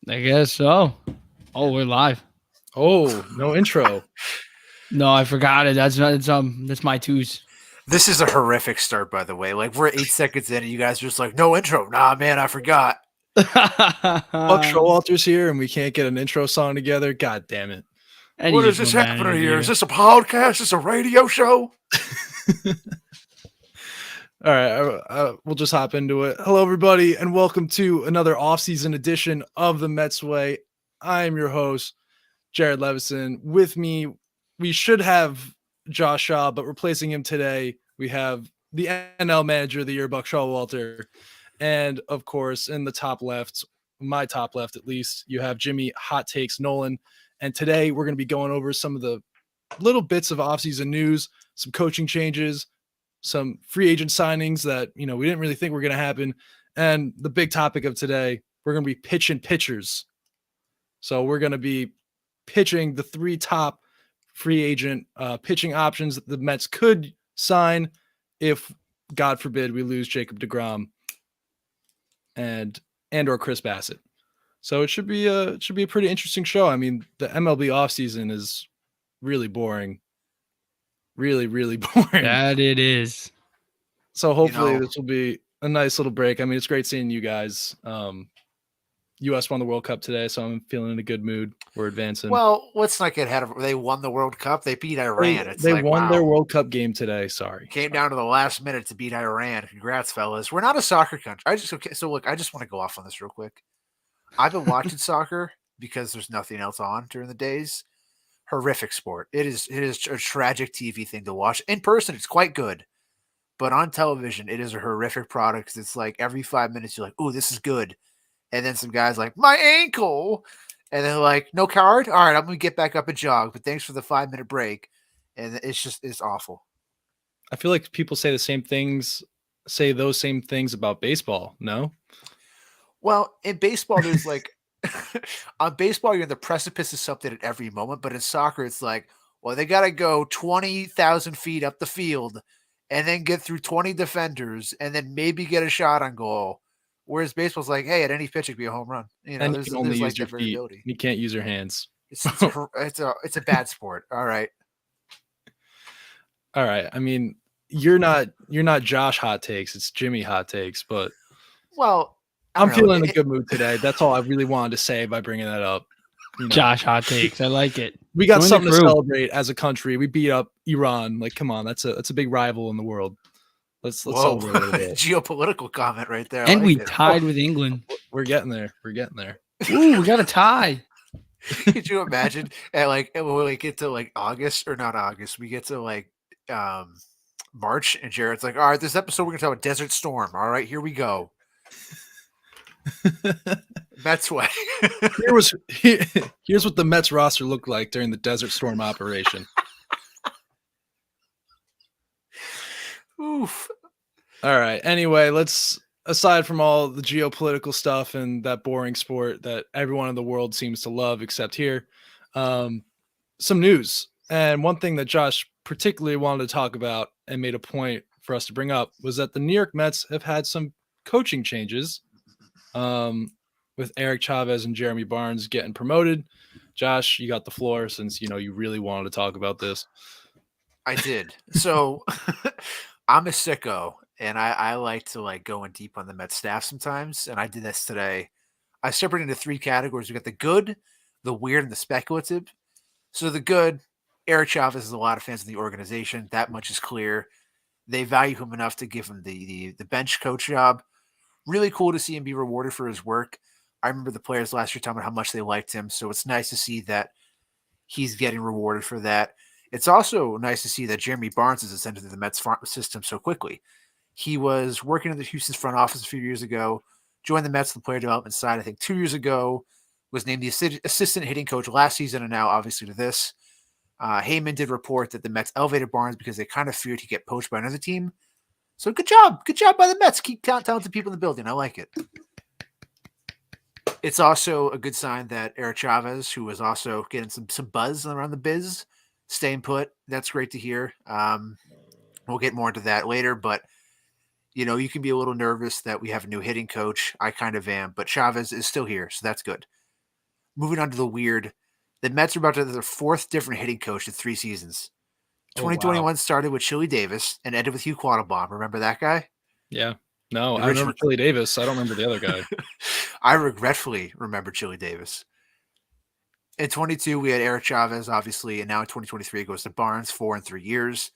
I guess so. Oh, we're live. Oh, no intro. No, I forgot it. That's my twos. This is a horrific start, by the way. Like, we're 8 seconds in, and you guys are just like, no intro. Nah, man, I forgot. Buck Showalter's here, and we can't get an intro song together. God damn it. And What you is just this went mad happening at here? you. Is this a podcast? Is this a radio show? All right, we'll just hop into it. Hello, everybody, and welcome to another offseason edition of the Mets Way. I am your host, Jared Levison. With me, we should have Josh Shaw, but replacing him today, we have the NL Manager of the Year, Buck Showalter. And, of course, in the top left, my top left at least, you have Jimmy Hot Takes Nolan. And today we're going to be going over some of the little bits of offseason news, some coaching changes, some free agent signings that, we didn't really think were going to happen. And the big topic of today, we're going to be pitching pitchers. So we're going to be pitching the three top free agent pitching options that the Mets could sign if, God forbid, we lose Jacob deGrom and or Chris Bassett. So it should be a pretty interesting show. I mean, the MLB offseason is really boring. Really, really boring. That it is. So hopefully this will be a nice little break. I mean, it's great seeing you guys. U.S. won the World Cup today, so I'm feeling in a good mood. We're advancing. Well, let's not get ahead of it. They won the World Cup. They beat Iran. They won their World Cup game today. Sorry. Came down to the last minute to beat Iran. Congrats, fellas. We're not a soccer country. I just want to go off on this real quick. I've been watching soccer because there's nothing else on during the days. Horrific sport. It is a tragic TV thing to watch. In person, it's quite good. But on television, it is a horrific product because it's like every 5 minutes, you're like, "Ooh, this is good." And then some guys like, "My ankle." And then like, "No card? All right, I'm going to get back up and jog. But thanks for the 5-minute break." And it's awful. I feel like people say those same things about baseball. No? Well, in baseball, there's like, on baseball, you're in the precipice of something at every moment. But in soccer, it's like, well, they got to go 20,000 feet up the field and then get through 20 defenders and then maybe get a shot on goal. Whereas baseball's like, hey, at any pitch, it could be a home run. And you can only use your feet. You can't use your hands. It's a bad sport. All right. All right. I mean, you're not Josh Hot Takes. It's Jimmy Hot Takes. But I'm feeling in a good mood today. That's all I really wanted to say by bringing that up. Josh Hot Takes. I like it. We got something to celebrate as a country. We beat up Iran. Like, come on, that's a big rival in the world. Let's celebrate a little bit. Geopolitical comment right there. And we tied with England. We're getting there. Ooh, we got a tie. Could you imagine? When we get to like August, or not August, we get to like March, and Jared's like, "All right, this episode we're gonna talk about Desert Storm. All right, here we go." Mets way. Here's what the Mets roster looked like during the Desert Storm operation. Oof. All right. Anyway, aside from all the geopolitical stuff and that boring sport that everyone in the world seems to love except here, some news. And one thing that Josh particularly wanted to talk about and made a point for us to bring up was that the New York Mets have had some coaching changes. With Eric Chavez and Jeremy Barnes getting promoted. Josh, you got the floor since you really wanted to talk about this. I did. So I'm a sicko, and I like to go in deep on the Mets staff sometimes, and I did this today. I separated into 3 categories. We got the good, the weird, and the speculative. So the good, Eric Chavez has a lot of fans in the organization. That much is clear. They value him enough to give him the bench coach job. Really cool to see him be rewarded for his work. I remember the players last year talking about how much they liked him, so it's nice to see that he's getting rewarded for that. It's also nice to see that Jeremy Barnes has ascended to the Mets farm system so quickly. He was working in the Houston's front office a few years ago, joined the Mets on the player development side, I think 2 years ago, was named the assistant hitting coach last season, and now obviously to this. Heyman did report that the Mets elevated Barnes because they kind of feared he'd get poached by another team. So good job. Good job by the Mets. Keep talented people in the building. I like it. It's also a good sign that Eric Chavez, who was also getting some buzz around the biz, staying put. That's great to hear. We'll get more into that later, but you can be a little nervous that we have a new hitting coach. I kind of am, but Chavez is still here, so that's good. moving on to the weird. The Mets are about to have their fourth different hitting coach in 3 seasons. Oh, wow. 2021 started with Chili Davis and ended with Hugh Quattlebaum. Remember that guy? Yeah. No, The I remember original- Chili Davis. I don't remember the other guy. I regretfully remember Chili Davis. In 22, we had Eric Chavez, obviously, and now in 2023, it goes to Barnes, 4 and 3 years.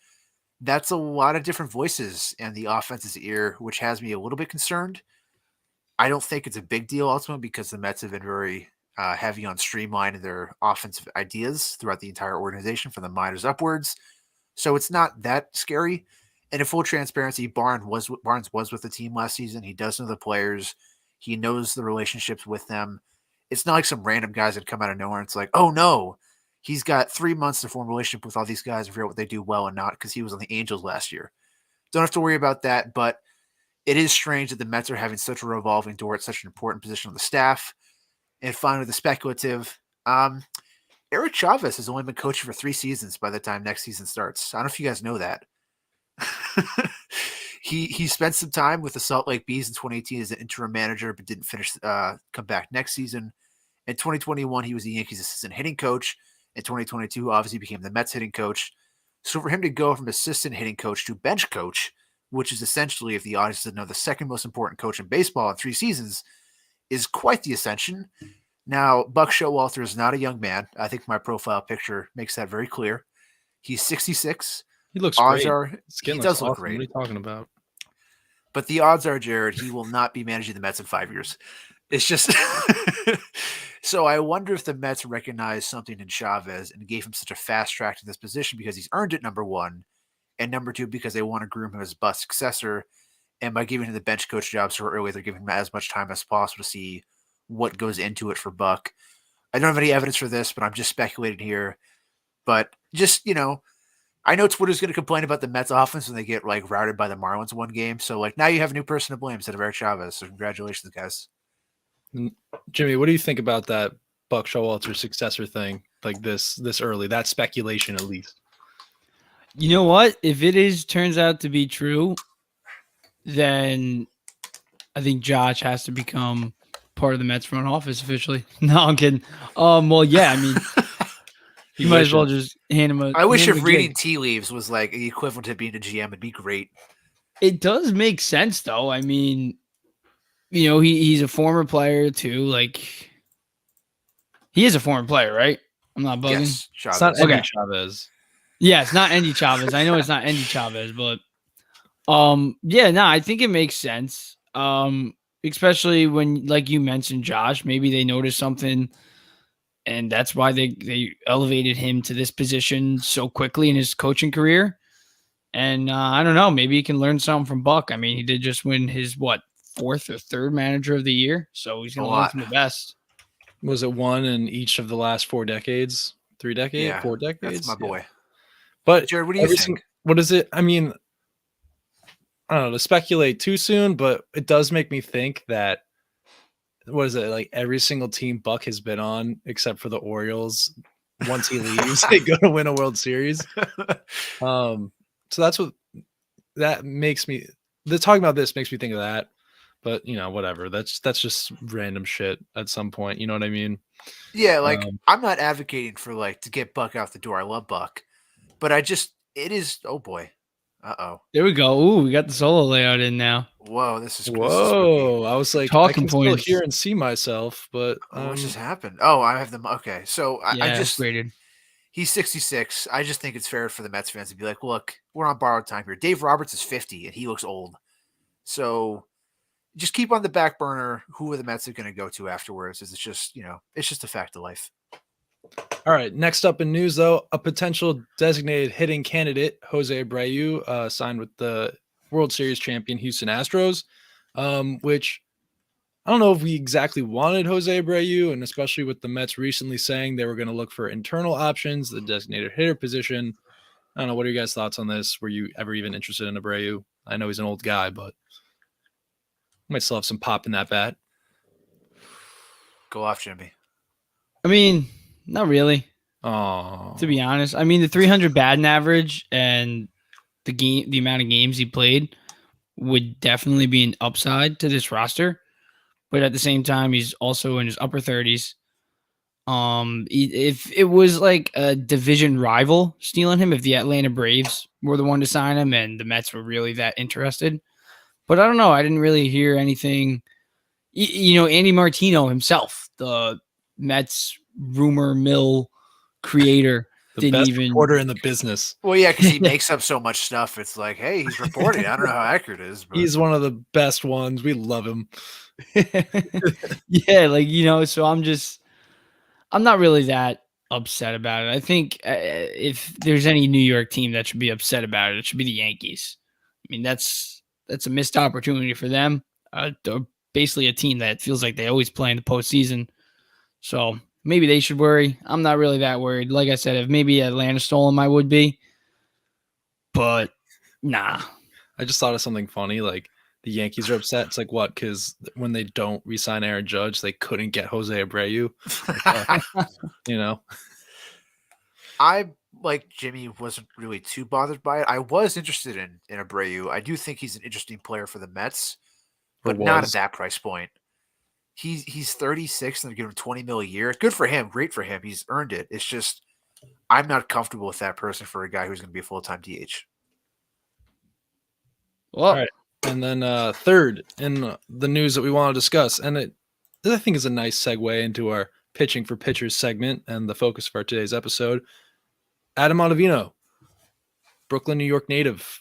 That's a lot of different voices in the offense's ear, which has me a little bit concerned. I don't think it's a big deal ultimately because the Mets have been very heavy on streamlining their offensive ideas throughout the entire organization from the minors upwards. So it's not that scary. And in full transparency, Barnes was with the team last season. He does know the players. He knows the relationships with them. It's not like some random guys that come out of nowhere. It's like, oh no, he's got 3 months to form a relationship with all these guys and figure out what they do well and not because he was on the Angels last year. Don't have to worry about that, but it is strange that the Mets are having such a revolving door at such an important position on the staff. And finally, the speculative. Eric Chavez has only been coaching for 3 seasons by the time next season starts. I don't know if you guys know that. He spent some time with the Salt Lake Bees in 2018 as an interim manager, but didn't finish. Come back next season. In 2021, he was the Yankees' assistant hitting coach. In 2022, obviously became the Mets hitting coach. So for him to go from assistant hitting coach to bench coach, which is essentially, if the audience doesn't know, the second most important coach in baseball in 3 seasons, is quite the ascension. Now, Buck Showalter is not a young man. I think my profile picture makes that very clear. He's 66. He looks Odds great. are Skin he looks does look awesome. great. What are you talking about? But the odds are, Jared, he will not be managing the Mets in 5 years. It's just so I wonder if the Mets recognize something in Chavez and gave him such a fast track to this position because he's earned it, number one, and number two, because they want to groom him as bust successor. And by giving him the bench coach job so early, they're giving him as much time as possible to see what goes into it for Buck. I don't have any evidence for this, but I'm just speculating here. But just, I know Twitter's going to complain about the Mets offense when they get like routed by the Marlins one game. So like now you have a new person to blame instead of Eric Chavez. So congratulations, guys. Jimmy, what do you think about that Buck Showalter successor thing? Like this early, that speculation at least. You know what? If it turns out to be true, then I think Josh has to become part of the Mets front office officially. No, I'm kidding. Well, yeah, I mean, you might as well just hand him a. I wish hand him if a reading gig. tea leaves was like the equivalent to being a GM, it'd be great. It does make sense, though. I mean, he's a former player too. Like, he is a former player, right? I'm not bugging. Yes, Chavez. It's not Okay. Endy Chavez. Yeah, it's not Endy Chavez. I know it's not Endy Chavez, but I think it makes sense. Especially when, like you mentioned, Josh, maybe they noticed something, and that's why they elevated him to this position so quickly in his coaching career. And I don't know, maybe he can learn something from Buck. I mean, he did just win his 4th or 3rd manager of the year, so he's gonna learn from the best. Was it one in each of the last 4 decades? 3 decades? Yeah, 4 decades? That's my boy. Yeah. But Jared, what do you think? What is it? I mean, I don't know, to speculate too soon, but it does make me think that what is it, like every single team Buck has been on, except for the Orioles, once he leaves, they go to win a World Series. So that's what that makes me. The talking about this makes me think of that. But whatever. That's just random shit at some point. You know what I mean? Yeah, like I'm not advocating for like to get Buck out the door. I love Buck, but it is. Oh boy. There we go. Ooh, we got the solo layout in now. Whoa, this is Whoa! I was like, Talking I can still points. hear and see myself, but what just happened? Oh, I have them. Okay, so I just graded. He's 66. I just think it's fair for the Mets fans to be like, look, we're on borrowed time here. Dave Roberts is 50 and he looks old, so just keep on the back burner who are the Mets are going to go to afterwards. It's just it's just a fact of life. All right. Next up in news, though, a potential designated hitting candidate, Jose Abreu, signed with the World Series champion Houston Astros, which I don't know if we exactly wanted Jose Abreu, and especially with the Mets recently saying they were going to look for internal options, the designated hitter position. I don't know. What are you guys' thoughts on this? Were you ever even interested in Abreu? I know he's an old guy, but might still have some pop in that bat. Go off, Jimmy. I mean, not really. Oh, To be honest, I mean the 300 batting average and the amount of games he played would definitely be an upside to this roster. But at the same time, he's also in his upper 30s. If it was like a division rival stealing him, if the Atlanta Braves were the one to sign him and the Mets were really that interested. But I don't know. I didn't really hear anything. Andy Martino himself, the Mets rumor mill creator, The didn't best even. reporter in the business. Well, yeah, because he makes up so much stuff. It's like, hey, he's reporting. I don't know how accurate it is, but He's one of the best ones. We love him. Yeah, so I'm not really that upset about it. I think if there's any New York team that should be upset about it, it should be the Yankees. I mean, that's a missed opportunity for them. They're basically a team that feels like they always play in the postseason. So maybe they should worry. I'm not really that worried. Like I said, if maybe Atlanta stole him, I would be. But nah. I just thought of something funny. Like the Yankees are upset. It's like what? Because when they don't re-sign Aaron Judge, they couldn't get Jose Abreu. You know, I, like Jimmy, wasn't really too bothered by it. I was interested in Abreu. I do think he's an interesting player for the Mets, Or but not at was. that price point. He's 36 and they're giving him 20 mil a year. Good for him. Great for him. He's earned it. It's just I'm not comfortable with that person for a guy who's going to be a full-time DH. Well, All right. And then third in the news that we want to discuss, and I think is a nice segue into our pitching for pitchers segment and the focus for today's episode. Adam Ottavino, Brooklyn, New York native,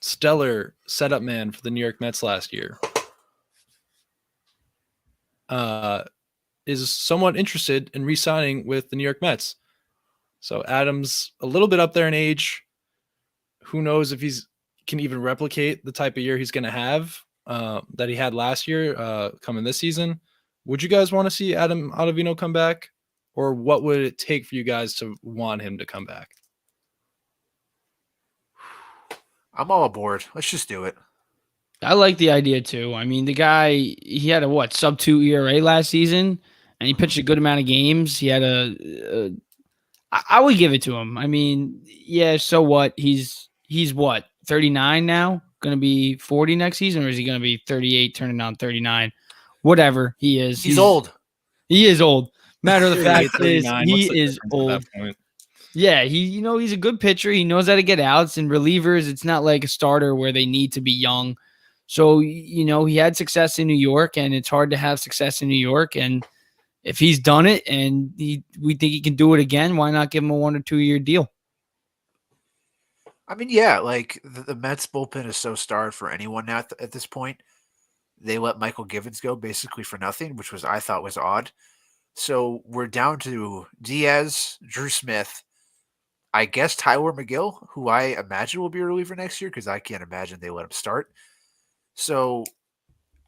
stellar setup man for the New York Mets last year. Is somewhat interested in re-signing with the New York Mets. So Adam's a little bit up there in age. Who knows if he's can even replicate the type of year he's going to have that he had last year coming this season. Would you guys want to see Adam Ottavino come back? Or what would it take for you guys to want him to come back? I'm all aboard. Let's just do it. I like the idea too. I mean, the guy, he had a sub 2 ERA last season, and he pitched a good amount of games. He had I would give it to him. I mean, yeah, so what? He's what, 39 now? Going to be 40 next season, or is he going to be 38, turning on 39? Whatever he is. He's old. He is old. Matter of the fact is, 39, he what's the is difference at old. that point? Yeah, he's a good pitcher. He knows how to get outs and relievers. It's not like a starter where they need to be young. So, he had success in New York, and it's hard to have success in New York. And if he's done it and we think he can do it again, why not give him a 1 or 2 year deal? I mean, yeah, like the Mets bullpen is so starved for anyone now at this point. They let Michael Givens go basically for nothing, which I thought was odd. So we're down to Diaz, Drew Smith, I guess Tyler McGill, who I imagine will be a reliever next year because I can't imagine they let him start. So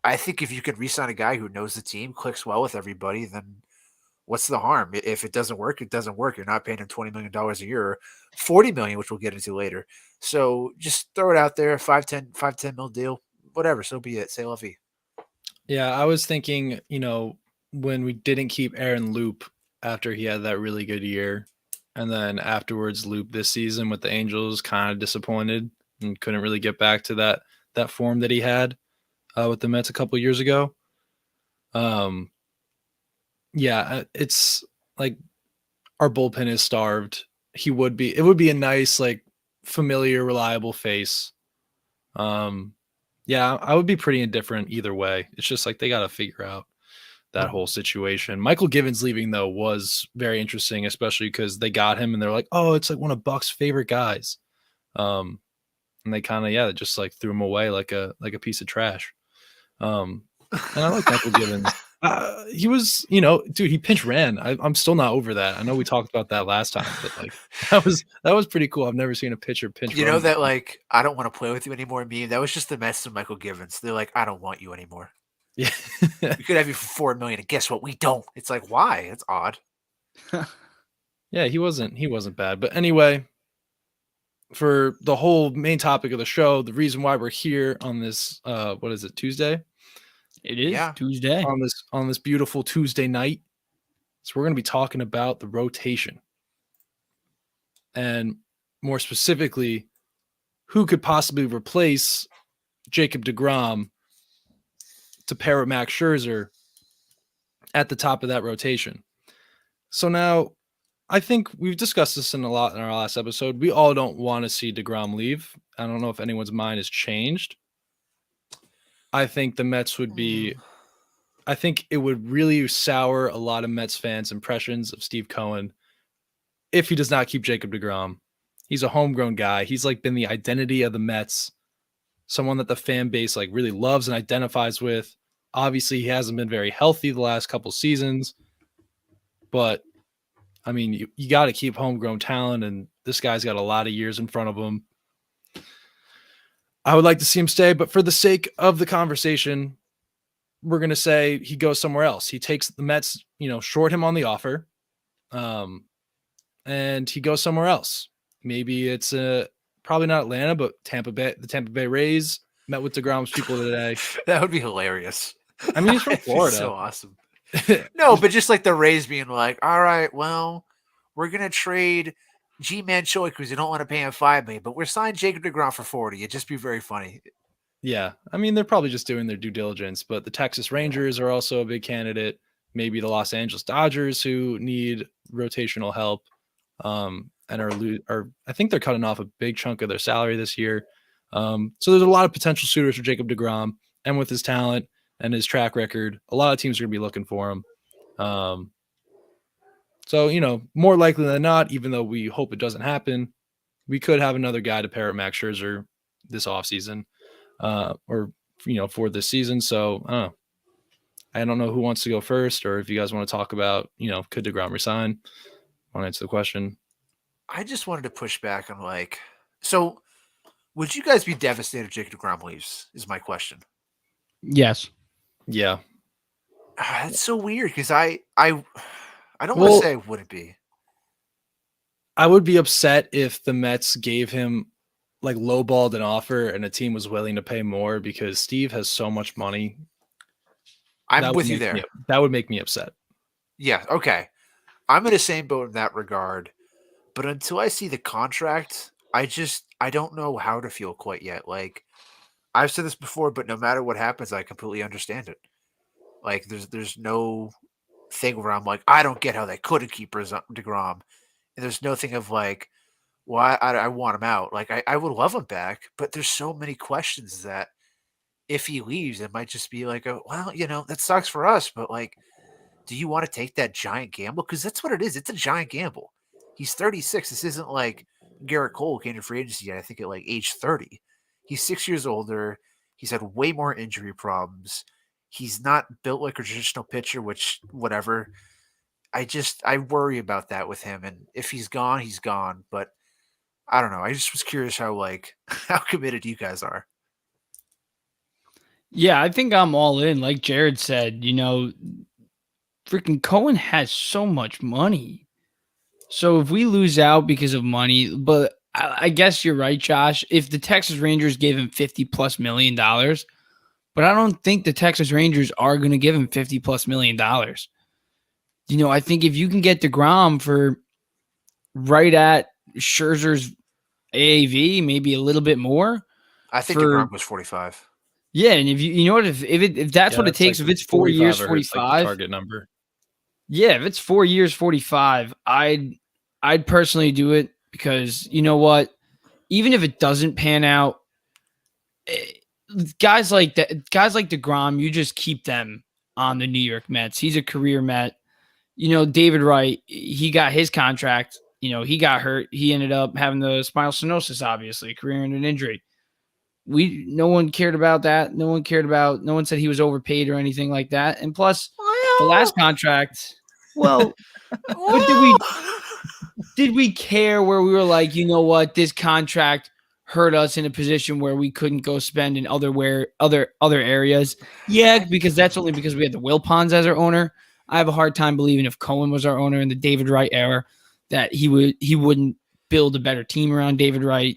I think if you could re-sign a guy who knows the team, clicks well with everybody, then what's the harm? If it doesn't work, it doesn't work. You're not paying him $20 million a year, or $40 million, which we'll get into later. So just throw it out there, 5-10 mil deal, whatever. So be it. Say la vie. Yeah, I was thinking, when we didn't keep Aaron Loop after he had that really good year, and then afterwards Loop this season with the Angels, kind of disappointed and couldn't really get back to that form that he had with the Mets a couple years ago. Yeah, it's like our bullpen is starved. It would be a nice, like, familiar, reliable face. Yeah, I would be pretty indifferent either way. It's just like they got to figure out that whole situation. Michael Givens leaving, though, was very interesting, especially because they got him and they're like, oh, it's like one of Buck's favorite guys. And they kind of, just like threw him away like a piece of trash. And I like Michael Givens. He was, dude, he pinch ran. I'm still not over that. I know we talked about that last time, but like that was pretty cool. I've never seen a pitcher pinch run. You know that, like, I don't want to play with you anymore meme? That was just the Mets of Michael Givens. They're like, I don't want you anymore. Yeah. We could have you for $4 million, and guess what? We don't. It's like, why? It's odd. Yeah, he wasn't bad. But anyway, for the whole main topic of the show, the reason why we're here on this what is it, Tuesday? It is Yeah. Tuesday. On this beautiful Tuesday night. So we're going to be talking about the rotation. And more specifically, who could possibly replace Jacob deGrom to pair with Max Scherzer at the top of that rotation. So now I think we've discussed this in our last episode. We all don't want to see DeGrom leave. I don't know if anyone's mind has changed. I think the Mets would be I think it would really sour a lot of Mets fans' impressions of Steve Cohen if he does not keep Jacob DeGrom. He's a homegrown guy. He's like been the identity of the Mets, someone that the fan base like really loves and identifies with. Obviously, he hasn't been very healthy the last couple seasons, but I mean, you got to keep homegrown talent, and this guy's got a lot of years in front of him. I would like to see him stay, but for the sake of the conversation, we're going to say he goes somewhere else. He takes the Mets, short him on the offer, and he goes somewhere else. Maybe it's probably not Atlanta, but Tampa Bay. The Tampa Bay Rays met with DeGrom's people today. That would be hilarious. I mean, he's from Florida. So awesome. No, but just like the Rays being like, all right, well, we're going to trade G-Man Choi because you don't want to pay him $5 million, but we're signing Jacob DeGrom for 40. It'd just be very funny. Yeah. I mean, they're probably just doing their due diligence, but the Texas Rangers are also a big candidate. Maybe the Los Angeles Dodgers, who need rotational help, and are I think they're cutting off a big chunk of their salary this year. So there's a lot of potential suitors for Jacob DeGrom, and with his talent and his track record, a lot of teams are going to be looking for him. So, more likely than not, even though we hope it doesn't happen, we could have another guy to pair with Max Scherzer this offseason, or for this season. So I don't know who wants to go first, or if you guys want to talk about, could DeGrom resign? Want to answer the question? I just wanted to push back on so would you guys be devastated if Jacob DeGrom leaves? Is my question. Yes. Yeah. That's so weird because I don't want to say I wouldn't be. I would be upset if the Mets gave him lowballed an offer and a team was willing to pay more, because Steve has so much money. I'm with you there. That would make me upset. Yeah. Okay. I'm in the same boat in that regard, but until I see the contract, I don't know how to feel quite yet. I've said this before, but no matter what happens, I completely understand it. There's no thing where I'm like, I don't get how they couldn't keep DeGrom. And there's no thing of well, I want him out. I would love him back, but there's so many questions that if he leaves, it might just be well, that sucks for us, but do you want to take that giant gamble? Because that's what it is. It's a giant gamble. He's 36. This isn't like Garrett Cole came to free agency yet, I think at age 30. He's 6 years older. He's had way more injury problems. He's not built like a traditional pitcher, which whatever. I worry about that with him. And if he's gone, he's gone. But I don't know. I just was curious how how committed you guys are. Yeah, I think I'm all in. Like Jared said, freaking Cohen has so much money. So if we lose out because of money, but I guess you're right, Josh. If the Texas Rangers gave him $50+ million, but I don't think the Texas Rangers are going to give him $50+ million. I think if you can get DeGrom for right at Scherzer's AAV, maybe a little bit more. I think DeGrom was 45. Yeah, and if that's what it takes, if it's 4 years, 45 target number. Yeah, if it's 4 years, 45, I'd personally do it, because you know what? Even if it doesn't pan out, guys like DeGrom, you just keep them on the New York Mets. He's a career Met. David Wright, he got his contract. He got hurt. He ended up having the spinal stenosis, obviously, career-ending injury. No one cared about that. No one said he was overpaid or anything like that. And plus, the last contract, but did we care where we were like, you know what, this contract hurt us in a position where we couldn't go spend in other areas? Yeah, because that's only because we had the Wilpons as our owner. I have a hard time believing if Cohen was our owner in the David Wright era that he wouldn't build a better team around David Wright.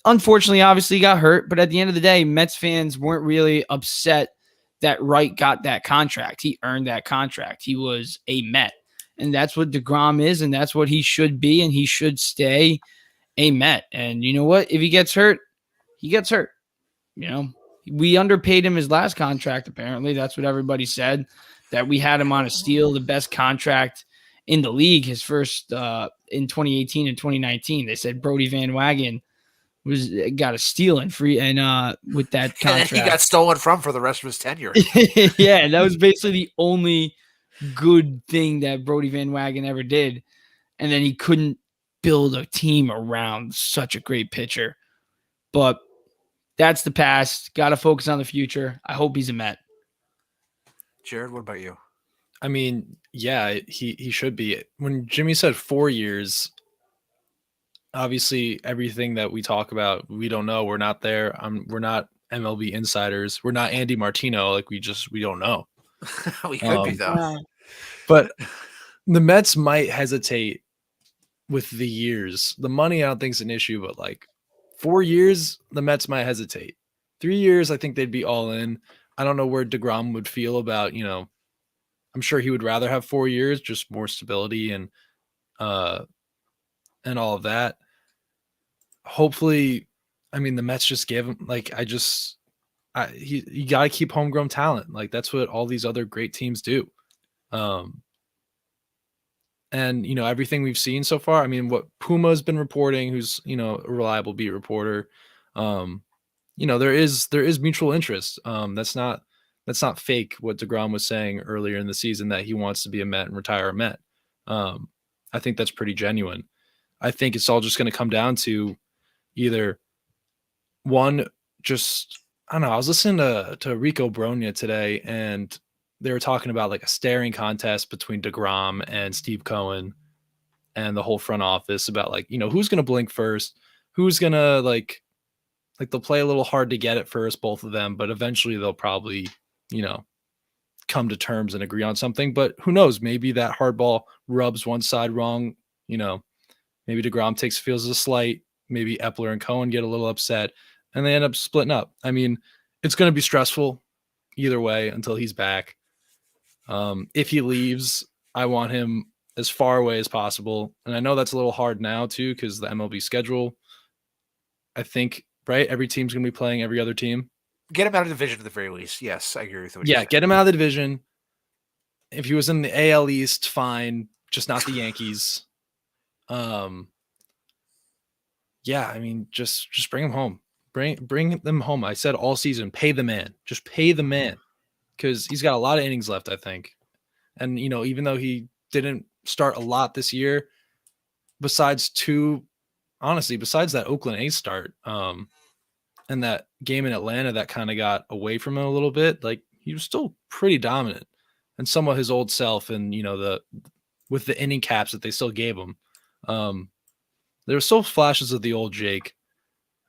Unfortunately, obviously, he got hurt, but at the end of the day, Mets fans weren't really upset that Wright got that contract. He earned that contract. He was a Met, and that's what DeGrom is, and that's what he should be, and he should stay a Met. And you know what? If he gets hurt, he gets hurt. We underpaid him his last contract, apparently. That's what everybody said, that we had him on a steal, the best contract in the league. His first in 2018 and 2019, they said Brody Van Wagen got a steal and free and with that And then he got contract. stolen from for the rest of his tenure. Yeah, that was basically the only good thing that Brody Van Wagen ever did. And then he couldn't build a team around such a great pitcher. But that's the past. Got to focus on the future. I hope he's a Met. Jared, what about you? I mean, yeah, he should be. When Jimmy said 4 years, obviously everything that we talk about, we don't know. We're not there. We're not MLB insiders. We're not Andy Martino. Like we don't know. We could be though. But the Mets might hesitate with the years. The money I don't think is an issue, but like 4 years, the Mets might hesitate. 3 years, I think they'd be all in. I don't know where DeGrom would feel about, I'm sure he would rather have 4 years, just more stability and all of that. Hopefully, I mean, the Mets just gave him you got to keep homegrown talent. Like that's what all these other great teams do. And everything we've seen so far, I mean, what Puma's been reporting, who's a reliable beat reporter, there is mutual interest. That's not fake. What DeGrom was saying earlier in the season that he wants to be a Met and retire a Met. I think that's pretty genuine. I think it's all just going to come down to either one, just I don't know. I was listening to Rico Bronya today, and they were talking about like a staring contest between DeGrom and Steve Cohen and the whole front office about like, who's going to blink first, who's going to like they'll play a little hard to get at first, both of them, but eventually they'll probably, come to terms and agree on something. But who knows? Maybe that hard ball rubs one side wrong. Maybe DeGrom feels a slight. Maybe Epler and Cohen get a little upset and they end up splitting up. I mean, it's going to be stressful either way until he's back. If he leaves, I want him as far away as possible. And I know that's a little hard now too, because the MLB schedule, I think, right? Every team's going to be playing every other team. Get him out of the division at the very least. Yes, I agree with what Yeah, get him out of the division. If he was in the AL East, fine. Just not the Yankees. Yeah, I mean, just bring him home. Bring them home. I said all season, pay the man. Just pay the man. Because he's got a lot of innings left, I think. And, even though he didn't start a lot this year, besides that Oakland A's start, and that game in Atlanta that kind of got away from him a little bit, like he was still pretty dominant and somewhat his old self. And, with the inning caps that they still gave him, there were still flashes of the old Jake.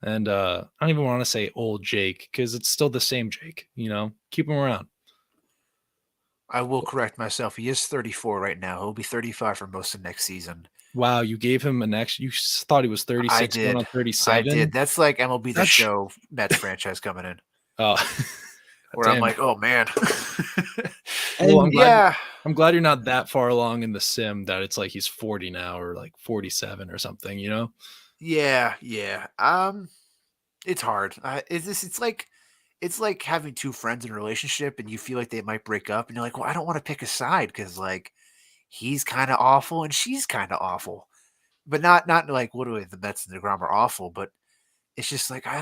And I don't even want to say old Jake because it's still the same Jake, keep him around. I will correct myself. He is 34 right now. He'll be 35 for most of next season. Wow, you gave him you thought he was 36 going on 37? I did. That's like MLB The Show Mets franchise coming in. Oh. Where I'm like, oh, man. Well, I'm glad you're not that far along in the sim that it's like he's 40 now or like 47 or something, Yeah. It's hard. It's like having two friends in a relationship and you feel like they might break up and you're like, well, I don't want to pick a side because like he's kind of awful and she's kind of awful, but not like literally the Mets and DeGrom are awful, but it's just like, I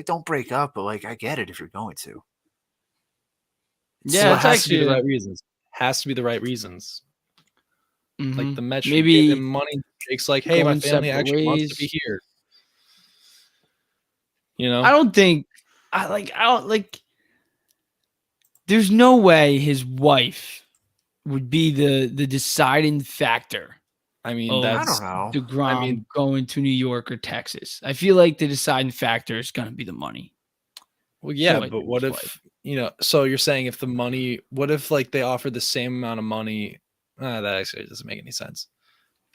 don't break up, but like, I get it if you're going to. Yeah, so it it's has actually to be the right reasons. Has to be the right reasons. Mm-hmm. Like the Mets maybe should give him money. Jake's like, hey, my family actually wants to be here. I don't there's no way his wife would be the deciding factor. I mean, I don't know. DeGrom going to New York or Texas. I feel like the deciding factor is going to be the money. Well, yeah, but what if, so you're saying if the money, what if like they offer the same amount of money? That actually doesn't make any sense.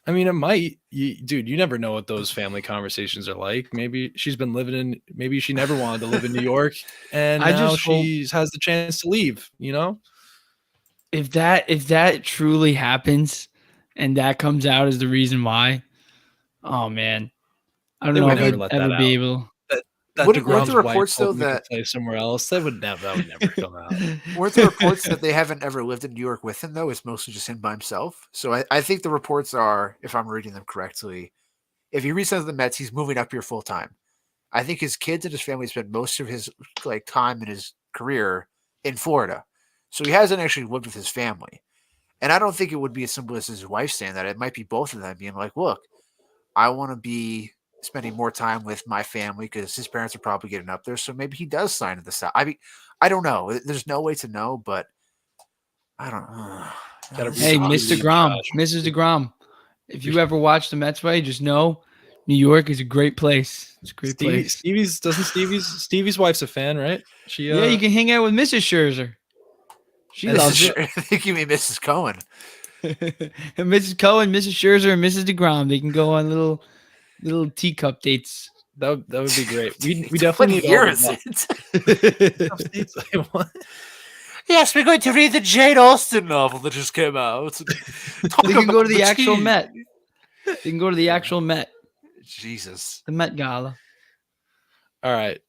I mean, it might, dude, you never know what those family conversations are like. Maybe she's been maybe she never wanted to live in New York and now she has the chance to leave, If that truly happens and that comes out as the reason why, oh man, I don't know if I'd ever be able. that Weren't the DeGrom's wife reports, though, told him he could that play somewhere else. That would never come out. weren't the reports that they haven't ever lived in New York with him, though? It's mostly just him by himself. So I think the reports are, if I'm reading them correctly, if he resigns the Mets, he's moving up here full time. I think his kids and his family spent most of his time in his career in Florida, so he hasn't actually lived with his family. And I don't think it would be as simple as his wife saying that. It might be both of them being like, "Look, I want to be spending more time with my family because his parents are probably getting up there, so maybe he does sign to the South." I mean, I don't know. There's no way to know, but I don't know. Gotta Hey, Josh. Mr. DeGrom, Mrs. DeGrom. If you ever watch the Mets play, just know New York is a great place. It's a great place. Stevie's wife's a fan, right? She Yeah, you can hang out with Mrs. Scherzer. She And loves I think you mean Mrs. Cohen. it. And Mrs. Cohen, Mrs. Scherzer, and Mrs. DeGrom. They can go on little teacup dates. that would be great. We What definitely need year all is of it? that. Yes, we're going to read the Jane Austen novel that just came out. They can go to the actual Met. They can go to the actual Met, Jesus. the Met Gala. All right.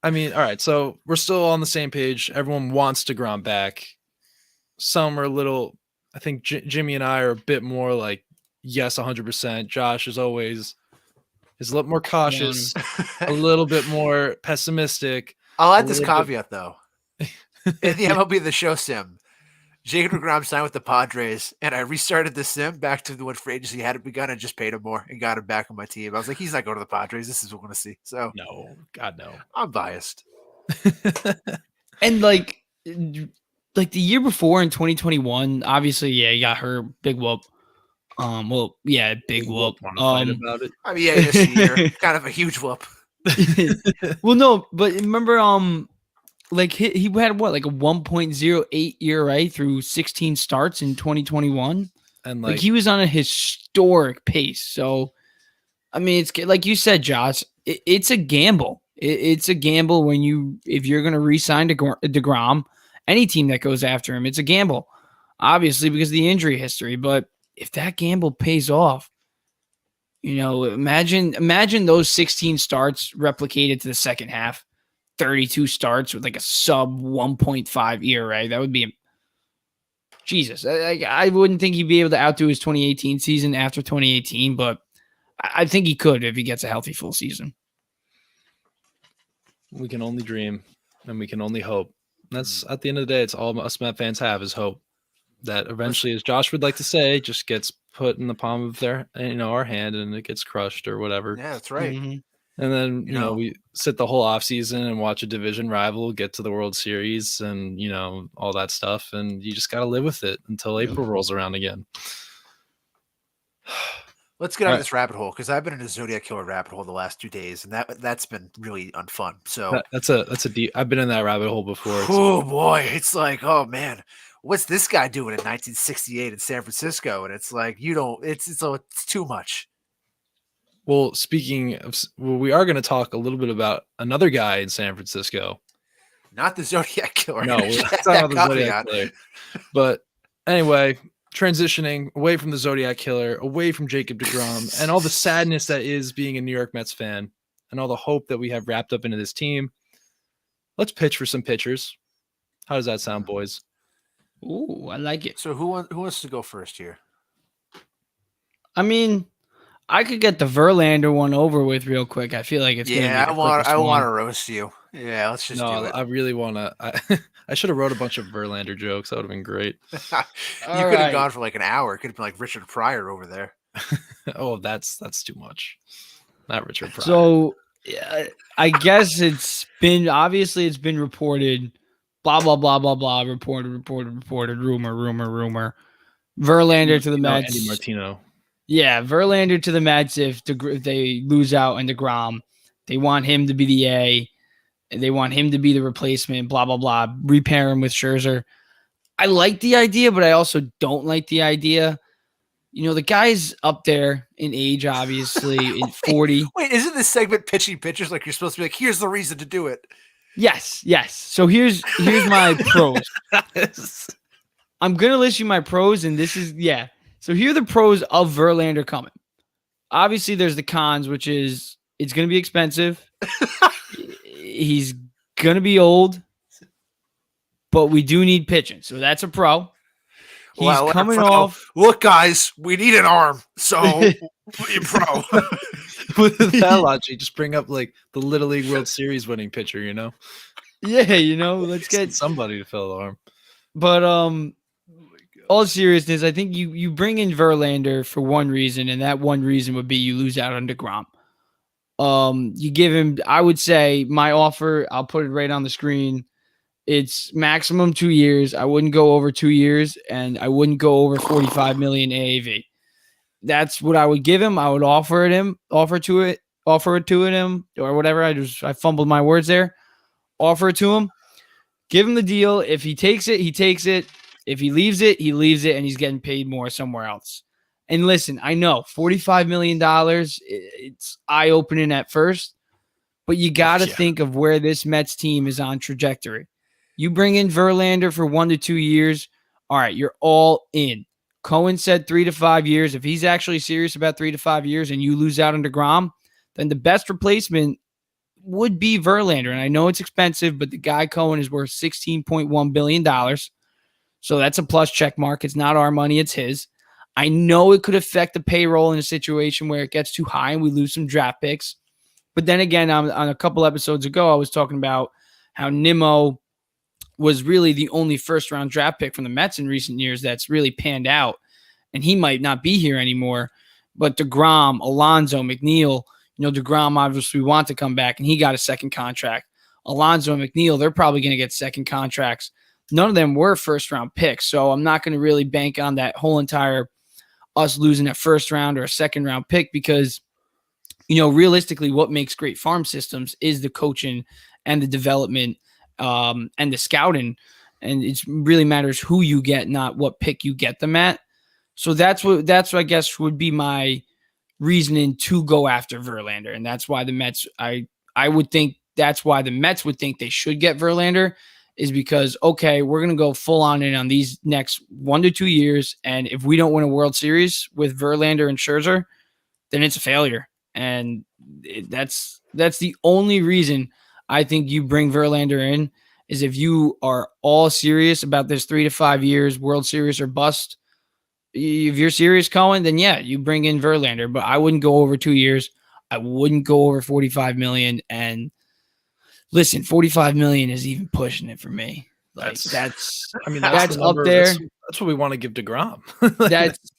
I mean, all right. So we're still on the same page. Everyone wants DeGrom back. Some are a little. I think Jimmy and I are a bit more like yes, 100%. Josh is always is a little more cautious, a little bit more pessimistic. I'll add this little bit- caveat, though. In the MLB The Show sim, Jacob DeGrom signed with the Padres, and I restarted the sim back to when free agency had begun and just paid him more and got him back on my team. I was like, he's not going to the Padres. This is what we're going to see. So No, God no. I'm biased. And like the year before in 2021, obviously, yeah, he got hurt, big whoop. Well, yeah, big whoop. Wanna fight about it? I mean, yeah, this year, kind of a huge whoop. Well, no, but remember, like he had what, like a 1.08 ERA through 16 starts in 2021. And Like he was on a historic pace. So, I mean, it's like you said, Josh, it's a gamble. It's a gamble if you're going to re-sign DeGrom, any team that goes after him, it's a gamble, obviously, because of the injury history. But if that gamble pays off, imagine those 16 starts replicated to the second half, 32 starts with like a sub 1.5 ERA. That would be Jesus. I wouldn't think he'd be able to outdo his 2018 season after 2018, but I think he could if he gets a healthy full season. We can only dream and we can only hope. And that's at the end of the day, it's all us Met fans have is hope that eventually, as Josh would like to say, just gets put in the palm of our hand and it gets crushed or whatever. Yeah, that's right. Mm-hmm. And then, You know. we sit the whole offseason and watch a division rival get to the World Series and, all that stuff. And you just got to live with it until April rolls around again. Let's get out All of this rabbit hole because I've been in a Zodiac Killer rabbit hole the last 2 days, and that's been really unfun. So, That's a deep, I've been in that rabbit hole before. oh boy, it's like, oh man, what's this guy doing in 1968 in San Francisco? And it's like, it's too much. Well, speaking of, we are going to talk a little bit about another guy in San Francisco. Not the Zodiac Killer. No, we're not That talking about the Zodiac caveat. Killer. But anyway, transitioning away from the Zodiac Killer, away from Jacob DeGrom, and all the sadness that is being a New York Mets fan, and all the hope that we have wrapped up into this team. Let's pitch for some pitchers. How does that sound, boys? Ooh, I like it. So who wants to go first here? I mean, I could get the Verlander one over with real quick. I feel like it's gonna be Yeah, the I want quickest to one. roast you. Yeah, let's just do No, it. I really want to. I should have wrote a bunch of Verlander jokes. That would have been great. You All could have right. gone for like an hour. It could have been like Richard Pryor over there. Oh, that's too much. Not Richard Pryor. So yeah, I guess it's been reported, blah blah blah blah blah, reported, rumor. Verlander to the No, Mets. Andy Martino. Yeah, Verlander to the Mets if they lose out in DeGrom. They want him to be the A. They want him to be the replacement, blah, blah, blah. Repair him with Scherzer. I like the idea, but I also don't like the idea. The guy's up there in age, obviously, in 40. Wait, isn't this segment pitching pitchers like you're supposed to be like, here's the reason to do it? Yes. So here's my pros. I'm going to list you my pros, and this is, So here are the pros of Verlander coming. Obviously, there's the cons, which is It's going to be expensive. He's going to be old, but we do need pitching. So that's a pro. He's Well, coming pro. off. Look, guys, we need an arm. So, pro. With that logic, just bring up like the Little League World Series winning pitcher, Yeah, let's get somebody to fill the arm. But all seriousness, I think you bring in Verlander for one reason, and that one reason would be you lose out on DeGrom. You give him, I would say, my offer, I'll put it right on the screen. It's maximum 2 years. I wouldn't go over 2 years, and I wouldn't go over 45 million AAV. That's what I would give him. I would offer it him, offer it to him, or whatever. I fumbled my words there. Offer it to him. Give him the deal. If he takes it, he takes it. If he leaves it, he leaves it, and he's getting paid more somewhere else. And listen, I know $45 million, it's eye-opening at first, but you got to think of where this Mets team is on trajectory. You bring in Verlander for 1 to 2 years, all right, you're all in. Cohen said 3 to 5 years. If he's actually serious about 3 to 5 years and you lose out on DeGrom, then the best replacement would be Verlander. And I know it's expensive, but the guy Cohen is worth $16.1 billion. So that's a plus check mark. It's not our money, it's his. I know it could affect the payroll in a situation where it gets too high and we lose some draft picks. But then again, on a couple episodes ago, I was talking about how Nimmo was really the only first-round draft pick from the Mets in recent years that's really panned out. And he might not be here anymore. But DeGrom, Alonso, McNeil, DeGrom obviously want to come back, and he got a second contract. Alonso and McNeil, they're probably going to get second contracts. None of them were first-round picks, so I'm not going to really bank on that whole entire us losing a first-round or a second-round pick because, realistically, what makes great farm systems is the coaching and the development and the scouting, and it really matters who you get, not what pick you get them at. So that's what I guess would be my reasoning to go after Verlander, and that's why the Mets. I would think that's why the Mets would think they should get Verlander, is because okay, we're gonna go full on in on these next 1 to 2 years, and if we don't win a World Series with Verlander and Scherzer, then it's a failure, and that's the only reason I think you bring Verlander in is if you are all serious about this 3 to 5 years World Series or bust. If you're serious, Cohen, then yeah, you bring in Verlander, but I wouldn't go over 2 years. I wouldn't go over 45 million. And listen, 45 million is even pushing it for me. Like that's the up number, there. That's what we want to give DeGrom.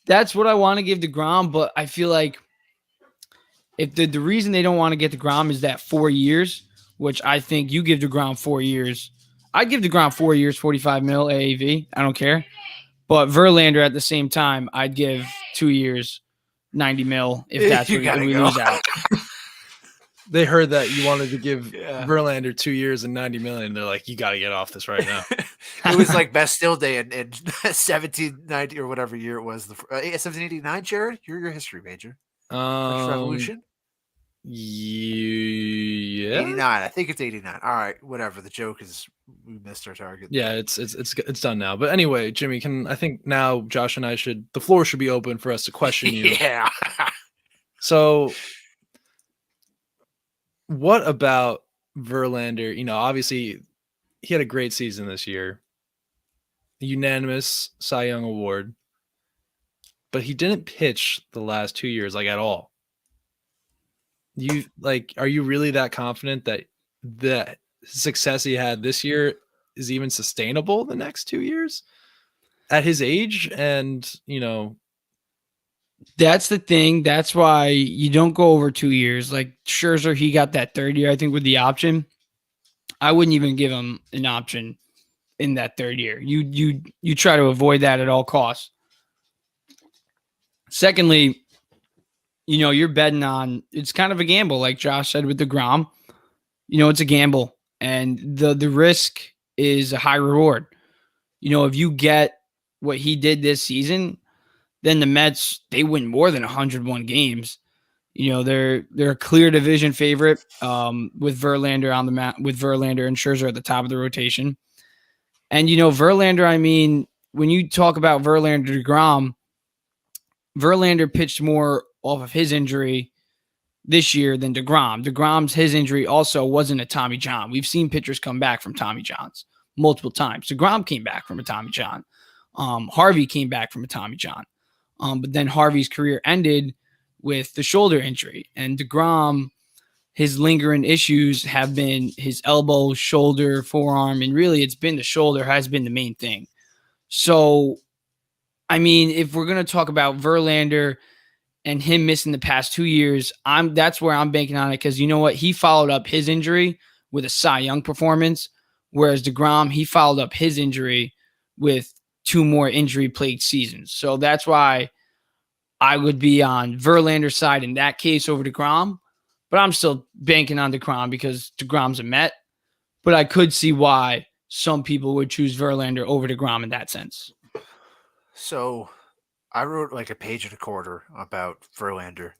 That's what I want to give DeGrom, but I feel like if the reason they don't want to get DeGrom is that 4 years, which I think you give DeGrom 4 years. I'd give DeGrom 4 years, 45 mil AAV. I don't care. But Verlander at the same time, I'd give 2 years, 90 mil if that's what we lose out. They heard that you wanted to give Verlander 2 years and 90 million. They're like, you got to get off this right now. It was like Bastille Day in 1790 or whatever year it was. 1789, Jared? You're your history major. Revolution? Yeah. 89. I think it's 89. All right, whatever. The joke is we missed our target. Yeah, it's done now. But anyway, Jimmy, I think now Josh and I the floor should be open for us to question you. Yeah. So what about Verlander? Obviously he had a great season this year. Unanimous Cy Young Award. But he didn't pitch the last 2 years at all. Are you really that confident that the success he had this year is even sustainable the next 2 years at his age? And, that's the thing. That's why you don't go over 2 years. Like Scherzer, he got that third year, I think, with the option. I wouldn't even give him an option in that third year. You try to avoid that at all costs. Secondly, you're betting on, it's kind of a gamble, like Josh said with DeGrom. It's a gamble, and the risk is a high reward. If you get what he did this season, then the Mets, they win more than 101 games. They're a clear division favorite with Verlander on the mat, with Verlander and Scherzer at the top of the rotation. And Verlander, I mean, when you talk about Verlander DeGrom, Verlander pitched more off of his injury this year than DeGrom. DeGrom's his injury also wasn't a Tommy John. We've seen pitchers come back from Tommy Johns multiple times. DeGrom came back from a Tommy John. Harvey came back from a Tommy John. But then Harvey's career ended with the shoulder injury. And DeGrom, his lingering issues have been his elbow, shoulder, forearm, and really it's been the shoulder has been the main thing. So, I mean, if we're going to talk about Verlander and him missing the past 2 years, that's where I'm banking on it because you know what? He followed up his injury with a Cy Young performance, whereas DeGrom, he followed up his injury with 2 more injury-plagued seasons. So that's why I would be on Verlander's side in that case over DeGrom, but I'm still banking on DeGrom because DeGrom's a Met, but I could see why some people would choose Verlander over DeGrom in that sense. So I wrote like a page and a quarter about Verlander.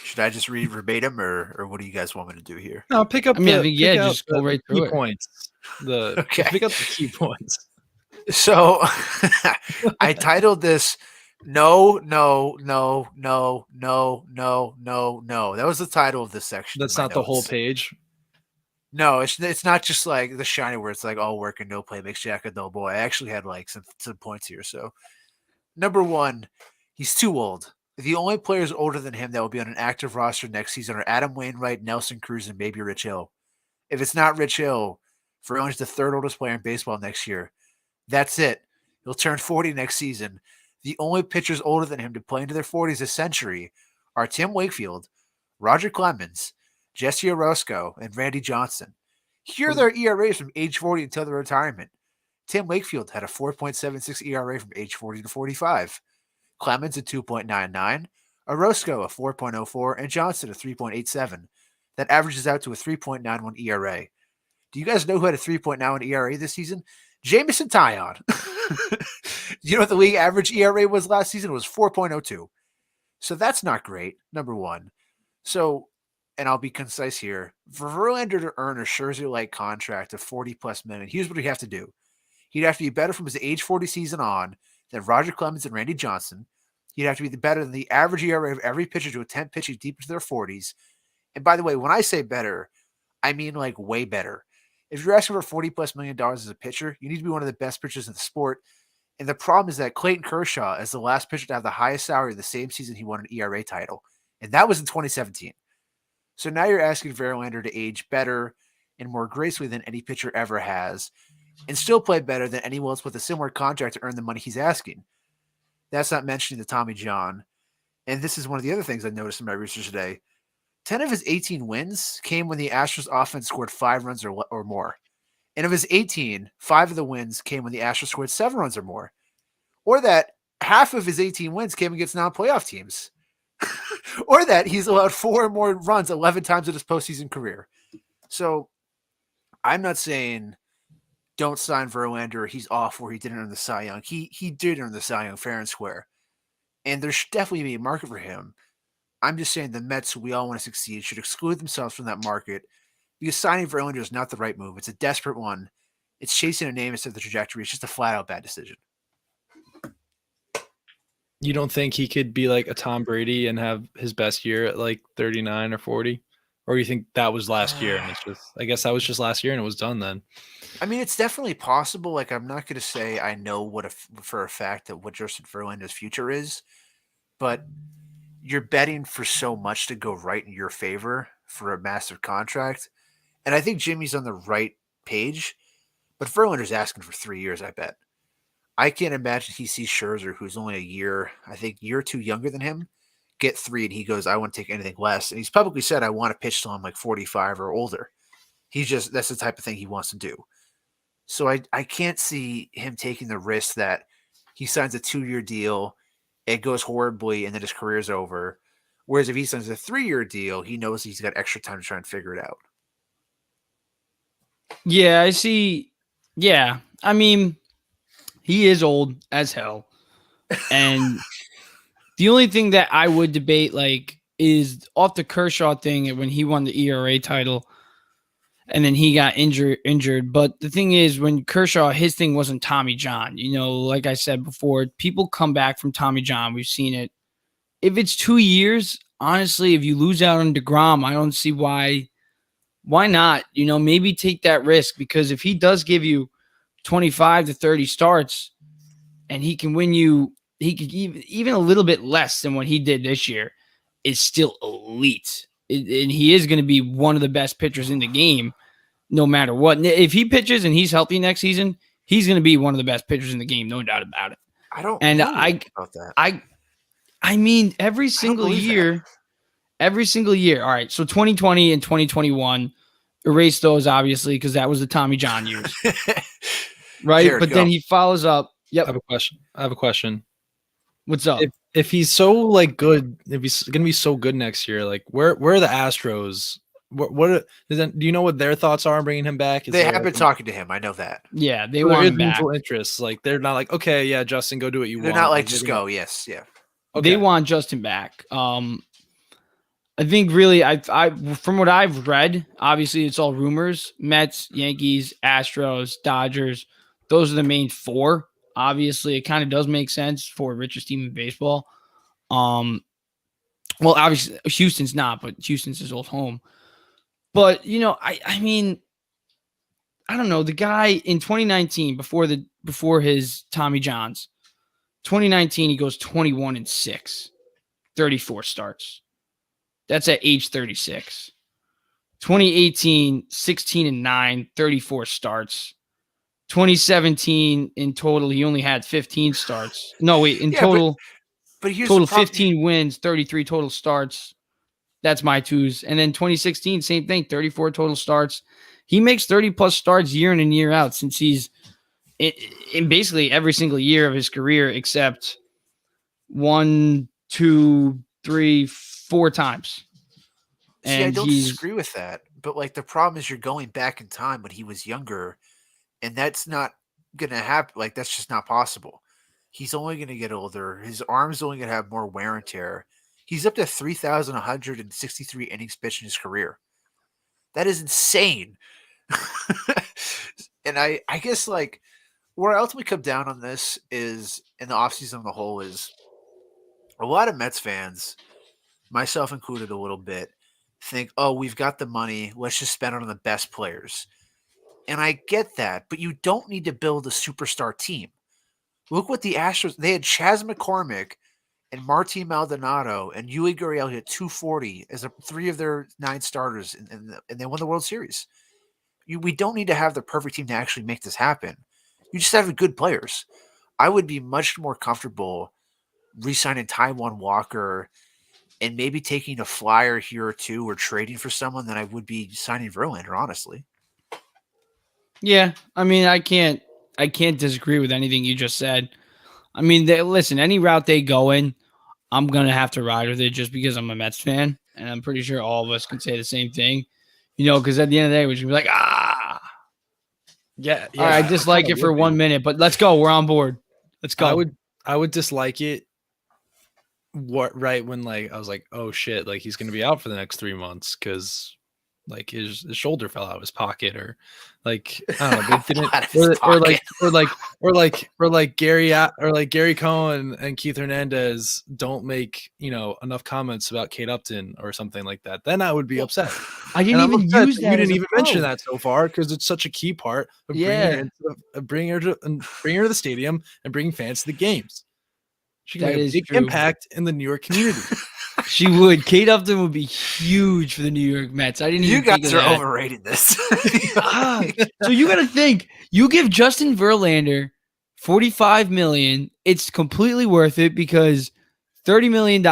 Should I just read verbatim or what do you guys want me to do here? No, pick up. Just go right through key it. Points. Okay. Pick up the key points. So I titled this No. That was the title of this section. That's not the whole page. No, it's not just like the shiny where it's like all work and no play makes Jack a dull boy. I actually had like some points here. So number 1, he's too old. The only players older than him that will be on an active roster next season are Adam Wainwright, Nelson Cruz, and maybe Rich Hill. If it's not Rich Hill, Verlander's the 3rd oldest player in baseball next year. That's it. He'll turn 40 next season. The only pitchers older than him to play into their 40s this century are Tim Wakefield, Roger Clemens, Jesse Orosco, and Randy Johnson. Here are their ERAs from age 40 until their retirement. Tim Wakefield had a 4.76 ERA from age 40 to 45. Clemens a 2.99, Orosco a 4.04, and Johnson a 3.87. That averages out to a 3.91 ERA. Do you guys know who had a 3.91 ERA this season? Jameson Taillon. You know what the league average ERA was last season? It was 4.02. So that's not great, number 1. So, and I'll be concise here. For Verlander to earn a Scherzer-like contract of $40+ million, here's what he'd have to do. He'd have to be better from his age 40 season on than Roger Clemens and Randy Johnson. He'd have to be better than the average ERA of every pitcher to attempt pitching deep into their 40s. And by the way, when I say better, I mean like way better. If you're asking for $40+ million as a pitcher, you need to be one of the best pitchers in the sport. And the problem is that Clayton Kershaw is the last pitcher to have the highest salary the same season he won an ERA title. And that was in 2017. So now you're asking Verlander to age better and more gracefully than any pitcher ever has and still play better than anyone else with a similar contract to earn the money he's asking. That's not mentioning the Tommy John. And this is one of the other things I noticed in my research today. 10 of his 18 wins came when the Astros offense scored 5 runs or more. And of his 18, 5 of the wins came when the Astros scored 7 runs or more. Or that half of his 18 wins came against non-playoff teams. Or that he's allowed 4 or more runs 11 times in his postseason career. So I'm not saying don't sign Verlander, he's off where he didn't earn the Cy Young. He did earn the Cy Young fair and square. And there should definitely be a market for him. I'm just saying the Mets, who we all want to succeed, should exclude themselves from that market because signing Verlander is not the right move. It's a desperate one. It's chasing a name instead of the trajectory. It's just a flat-out bad decision. You don't think he could be like a Tom Brady and have his best year at like 39 or 40? Or you think that was last year and it's just, I guess that was just last year and it was done then? I mean, it's definitely possible. Like, I'm not going to say I know for a fact that what Justin Verlander's future is, but you're betting for so much to go right in your favor for a massive contract. And I think Jimmy's on the right page, but Verlander's asking for 3 years, I bet. I can't imagine he sees Scherzer, who's only a year or two younger than him, get 3 and he goes, I won't take anything less. And he's publicly said, I want to pitch till I'm like 45 or older. That's the type of thing he wants to do. So I can't see him taking the risk that he signs a 2-year deal, it goes horribly, and then his career's over. Whereas if he signs a 3-year deal, he knows he's got extra time to try and figure it out. Yeah, I see. Yeah, I mean, he is old as hell. And the only thing that I would debate, like, is off the Kershaw thing when he won the ERA title and then he got injured. But the thing is, when Kershaw, his thing wasn't Tommy John. You know, like I said before, people come back from Tommy John. We've seen it. If it's 2 years, honestly, if you lose out on DeGrom, I don't see why not? Maybe take that risk, because if he does give you 25 to 30 starts and he can win you, he could even a little bit less than what he did this year, is still elite. And he is going to be one of the best pitchers in the game, no matter what. If he pitches and he's healthy next season, he's going to be one of the best pitchers in the game, no doubt about it. I don't And know about that. I mean, every single year. All right. So 2020 and 2021, erase those obviously, because that was the Tommy John years, right? Jared, but go. then he follows up. Yep. I have a question. What's up? If he's so good, if he's gonna be so good next year, where are the Astros? Do you know what their thoughts are on bringing him back? They have been talking to him. I know that. Yeah, they want him back. Mutual interests. They're not like, okay, yeah, Justin, go do what you want. They're not just go. Yes, yeah. Okay. They want Justin back. I think really, I from what I've read, obviously it's all rumors. Mets, Yankees, Astros, Dodgers. Those are the main four. Obviously, it kind of does make sense for richest team in baseball. Well, obviously Houston's not, but Houston's his old home. But I mean, I don't know. The guy in 2019, before his Tommy Johns, 2019 he goes 21-6, 34 starts. That's at age 36. 2018, 16-9, 34 starts. 2017 in total, he only had 15 starts. No, wait, total, but here's total 15 wins, 33 total starts. That's my twos. And then 2016, same thing, 34 total starts. He makes 30 plus starts year in and year out since he's in basically every single year of his career, except 1, 2, 3, 4 times. See, I don't disagree with that, but the problem is you're going back in time when he was younger, and that's not gonna happen. That's just not possible. He's only gonna get older. His arm's only gonna have more wear and tear. He's up to 3,163 innings pitched in his career. That is insane. And I guess where I ultimately come down on this is, in the offseason on the whole, is a lot of Mets fans, myself included a little bit, think, oh, we've got the money, let's just spend it on the best players. And I get that, but you don't need to build a superstar team. Look what the Astros, they had Chas McCormick and Martin Maldonado and Yuli Gurriel hit 240 as 3 of their 9 starters, and they won the World Series. We don't need to have the perfect team to actually make this happen. You just have good players. I would be much more comfortable re-signing Taijuan Walker and maybe taking a flyer here or two or trading for someone than I would be signing Verlander, honestly. Yeah, I mean, I can't disagree with anything you just said. I mean, listen, any route they go in, I'm gonna have to ride with it just because I'm a Mets fan, and I'm pretty sure all of us can say the same thing. Because at the end of the day, we're just gonna be like, yeah. All right, I dislike it for 1 minute, but let's go. We're on board. Let's go. I would dislike it. Right when I was like, oh shit, he's gonna be out for the next 3 months because his shoulder fell out of his pocket, or I don't know, they didn't, or Gary Cohen and Keith Hernandez don't make enough comments about Kate Upton or something like that. Then I would be upset. I didn't even use that. You didn't even mention that so far because it's such a key part of bringing her to the stadium and bringing fans to the games. She can have a big impact in the New York community. She would. Kate Upton would be huge for the New York Mets. I didn't even think of that. You guys are overrating this. So you got to think. You give Justin Verlander $45 million. It's completely worth it because $30 million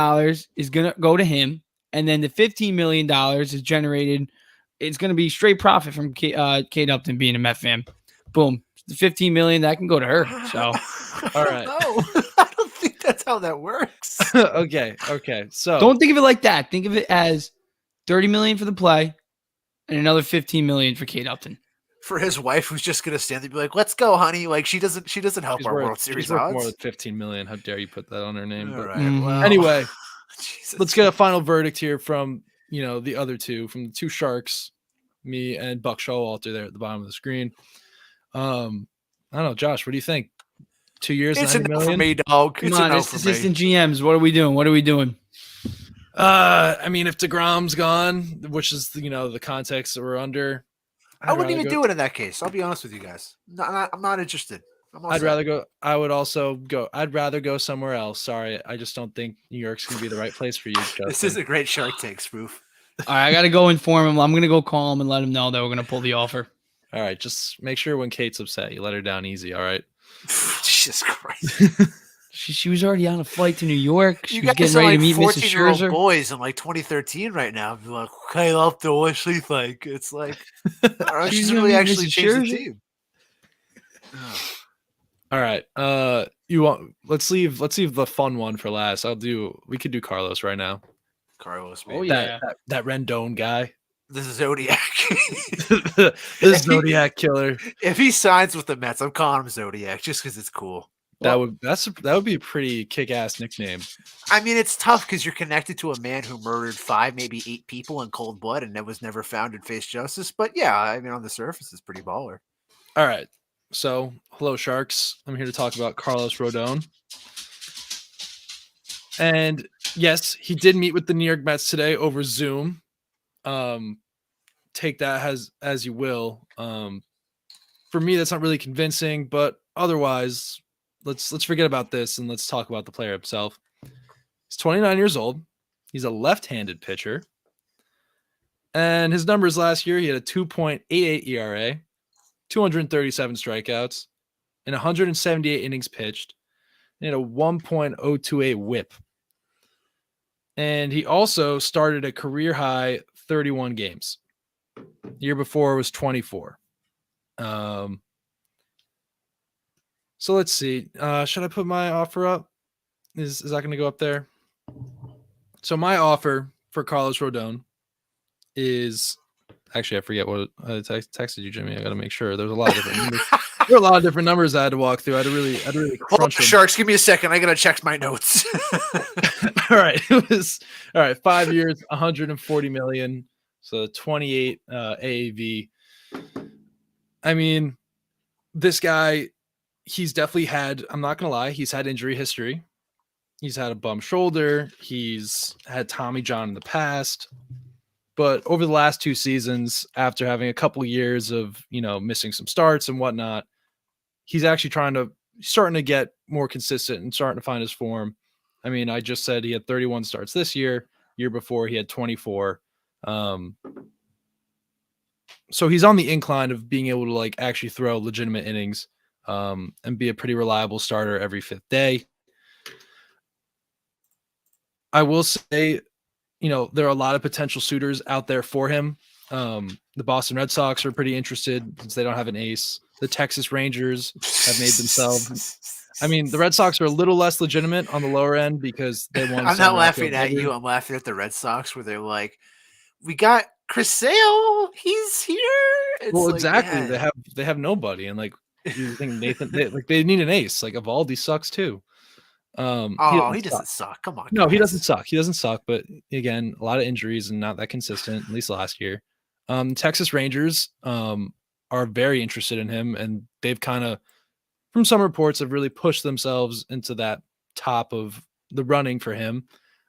is going to go to him. And then the $15 million is generated. It's going to be straight profit from Kate Upton being a Met fan. Boom. The $15 million, that can go to her. So, all right. I don't think that's how that works. Okay. So don't think of it like that. Think of it as $30 million for the play and another $15 million for Kate Upton. For his wife, who's just gonna stand there and be like, "Let's go, honey." She doesn't help our World Series odds. More than $15 million. How dare you put that on her name? All right. Mm-hmm. Well, anyway, Jesus. Let's get a final verdict here from the other two, from the two Sharks, me and Buck Showalter there at the bottom of the screen. I don't know, Josh. What do you think? 2 years, it's $90 enough million? for me, dog. Come on, it's assistant GMs. What are we doing? I mean, if DeGrom's gone, which is the context that we're under, I wouldn't even do it in that case. I'll be honest with you guys. I'm not interested. I'd rather go. I would also go. I'd rather go somewhere else. Sorry, I just don't think New York's gonna be the right place for you, Justin. This is a great Shark Tank spoof. All right, I got to go inform him. I'm going to go call him and let him know that we're going to pull the offer. All right, just make sure when Kate's upset, you let her down easy. All right. Jesus Christ. She was already on a flight to New York. She You was guys getting are ready like to meet Mrs. 14-year-old Scherzer. boys in like 2013 right now. Be like, okay, love the what she think. It's like, she's gonna really meet actually Mrs. changed the Scherzer? team. All right. You want? Let's leave the fun one for last. We could do Carlos right now. Carlos, Oh, baby. yeah. That Rendon guy. This is Zodiac. This Zodiac killer. If he signs with the Mets, I'm calling him Zodiac just because it's cool. That would be a pretty kick-ass nickname. I mean, it's tough because you're connected to a man who murdered 5, maybe 8 people in cold blood and that was never found and faced justice. But yeah, I mean, on the surface, it's pretty baller. All right. So, hello, Sharks. I'm here to talk about Carlos Rodon. And yes, he did meet with the New York Mets today over Zoom. Take that as you will. For me, that's not really convincing, but otherwise, let's forget about this and let's talk about the player himself. He's 29 years old. He's a left-handed pitcher. And his numbers last year, he had a 2.88 ERA, 237 strikeouts, and 178 innings pitched, and a 1.028 whip. And he also started a career high 31 games. The year before was 24. So let's see. Should I put my offer up? Is that going to go up there? So my offer for Carlos Rodon is actually, I forget what I texted you, Jimmy. I got to make sure. There's a lot of different numbers. There are a lot of different numbers I had to walk through. I had to really crunch them. Sharks, give me a second. I got to check my notes. All right. It was 5 years, 140 million. So 28 AAV. I mean, this guy, he's definitely had, I'm not going to lie, he's had injury history. He's had a bum shoulder. He's had Tommy John in the past. But over the last 2 seasons, after having a couple years of, missing some starts and whatnot, he's actually starting to get more consistent and starting to find his form. I mean, I just said he had 31 starts this year. Year before, he had 24. So he's on the incline of being able to actually throw legitimate innings and be a pretty reliable starter every 5th day. I will say, there are a lot of potential suitors out there for him. The Boston Red Sox are pretty interested since they don't have an ace. The Texas Rangers have made themselves. I mean, the Red Sox are a little less legitimate on the lower end because they won. I'm not laughing at you. I'm laughing at the Red Sox where they're like, we got Chris Sale. He's here. It's exactly. Yeah. They have nobody. And you think Nathan, they need an ace. Evaldi sucks too. He doesn't suck. Come on. No, guys. He doesn't suck. He doesn't suck. But again, a lot of injuries and not that consistent, at least last year. Texas Rangers are very interested in him, and they've kind of, from some reports, have really pushed themselves into that top of the running for him.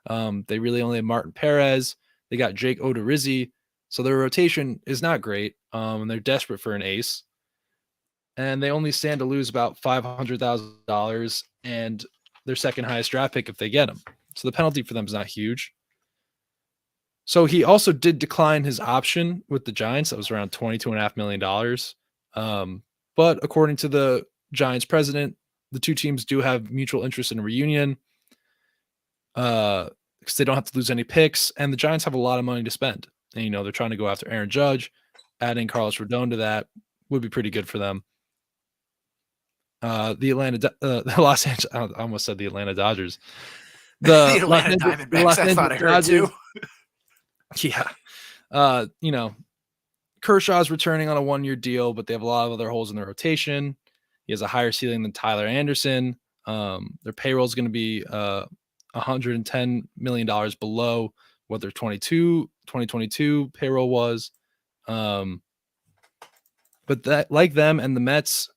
They really only have Martin Perez. They got Jake Odorizzi. So their rotation is not great. And they're desperate for an ace. And they only stand to lose about $500,000 and their second highest draft pick if they get him. So the penalty for them is not huge. So he also did decline his option with the Giants. That was around $22.5 million. But according to the Giants president, the 2 teams do have mutual interest in a reunion because they don't have to lose any picks. And the Giants have a lot of money to spend. And, they're trying to go after Aaron Judge. Adding Carlos Rodon to that would be pretty good for them. The Los Angeles, I almost said the Atlanta Dodgers. The Atlanta Diamondbacks, I thought I heard too. Yeah. Kershaw's returning on a 1-year deal, but they have a lot of other holes in their rotation. He has a higher ceiling than Tyler Anderson. Their payroll is going to be $110 million below what their 2022 payroll was. But that, like them and the Mets,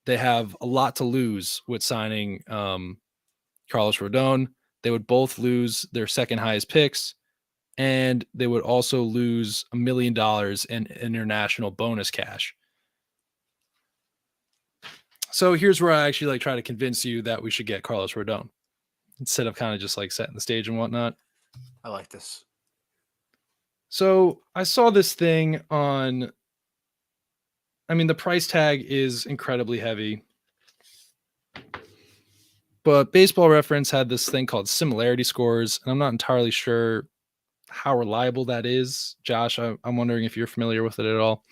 they have a lot to lose with signing Carlos Rodon. They would both lose their second highest picks, and they would also lose $1 million in international bonus cash. So here's where I actually try to convince you that we should get Carlos Rodon instead of kind of just setting the stage and whatnot. I like this. So I saw this thing on, the price tag is incredibly heavy, but Baseball Reference had this thing called similarity scores, and I'm not entirely sure how reliable that is. Josh, I'm wondering if you're familiar with it at all.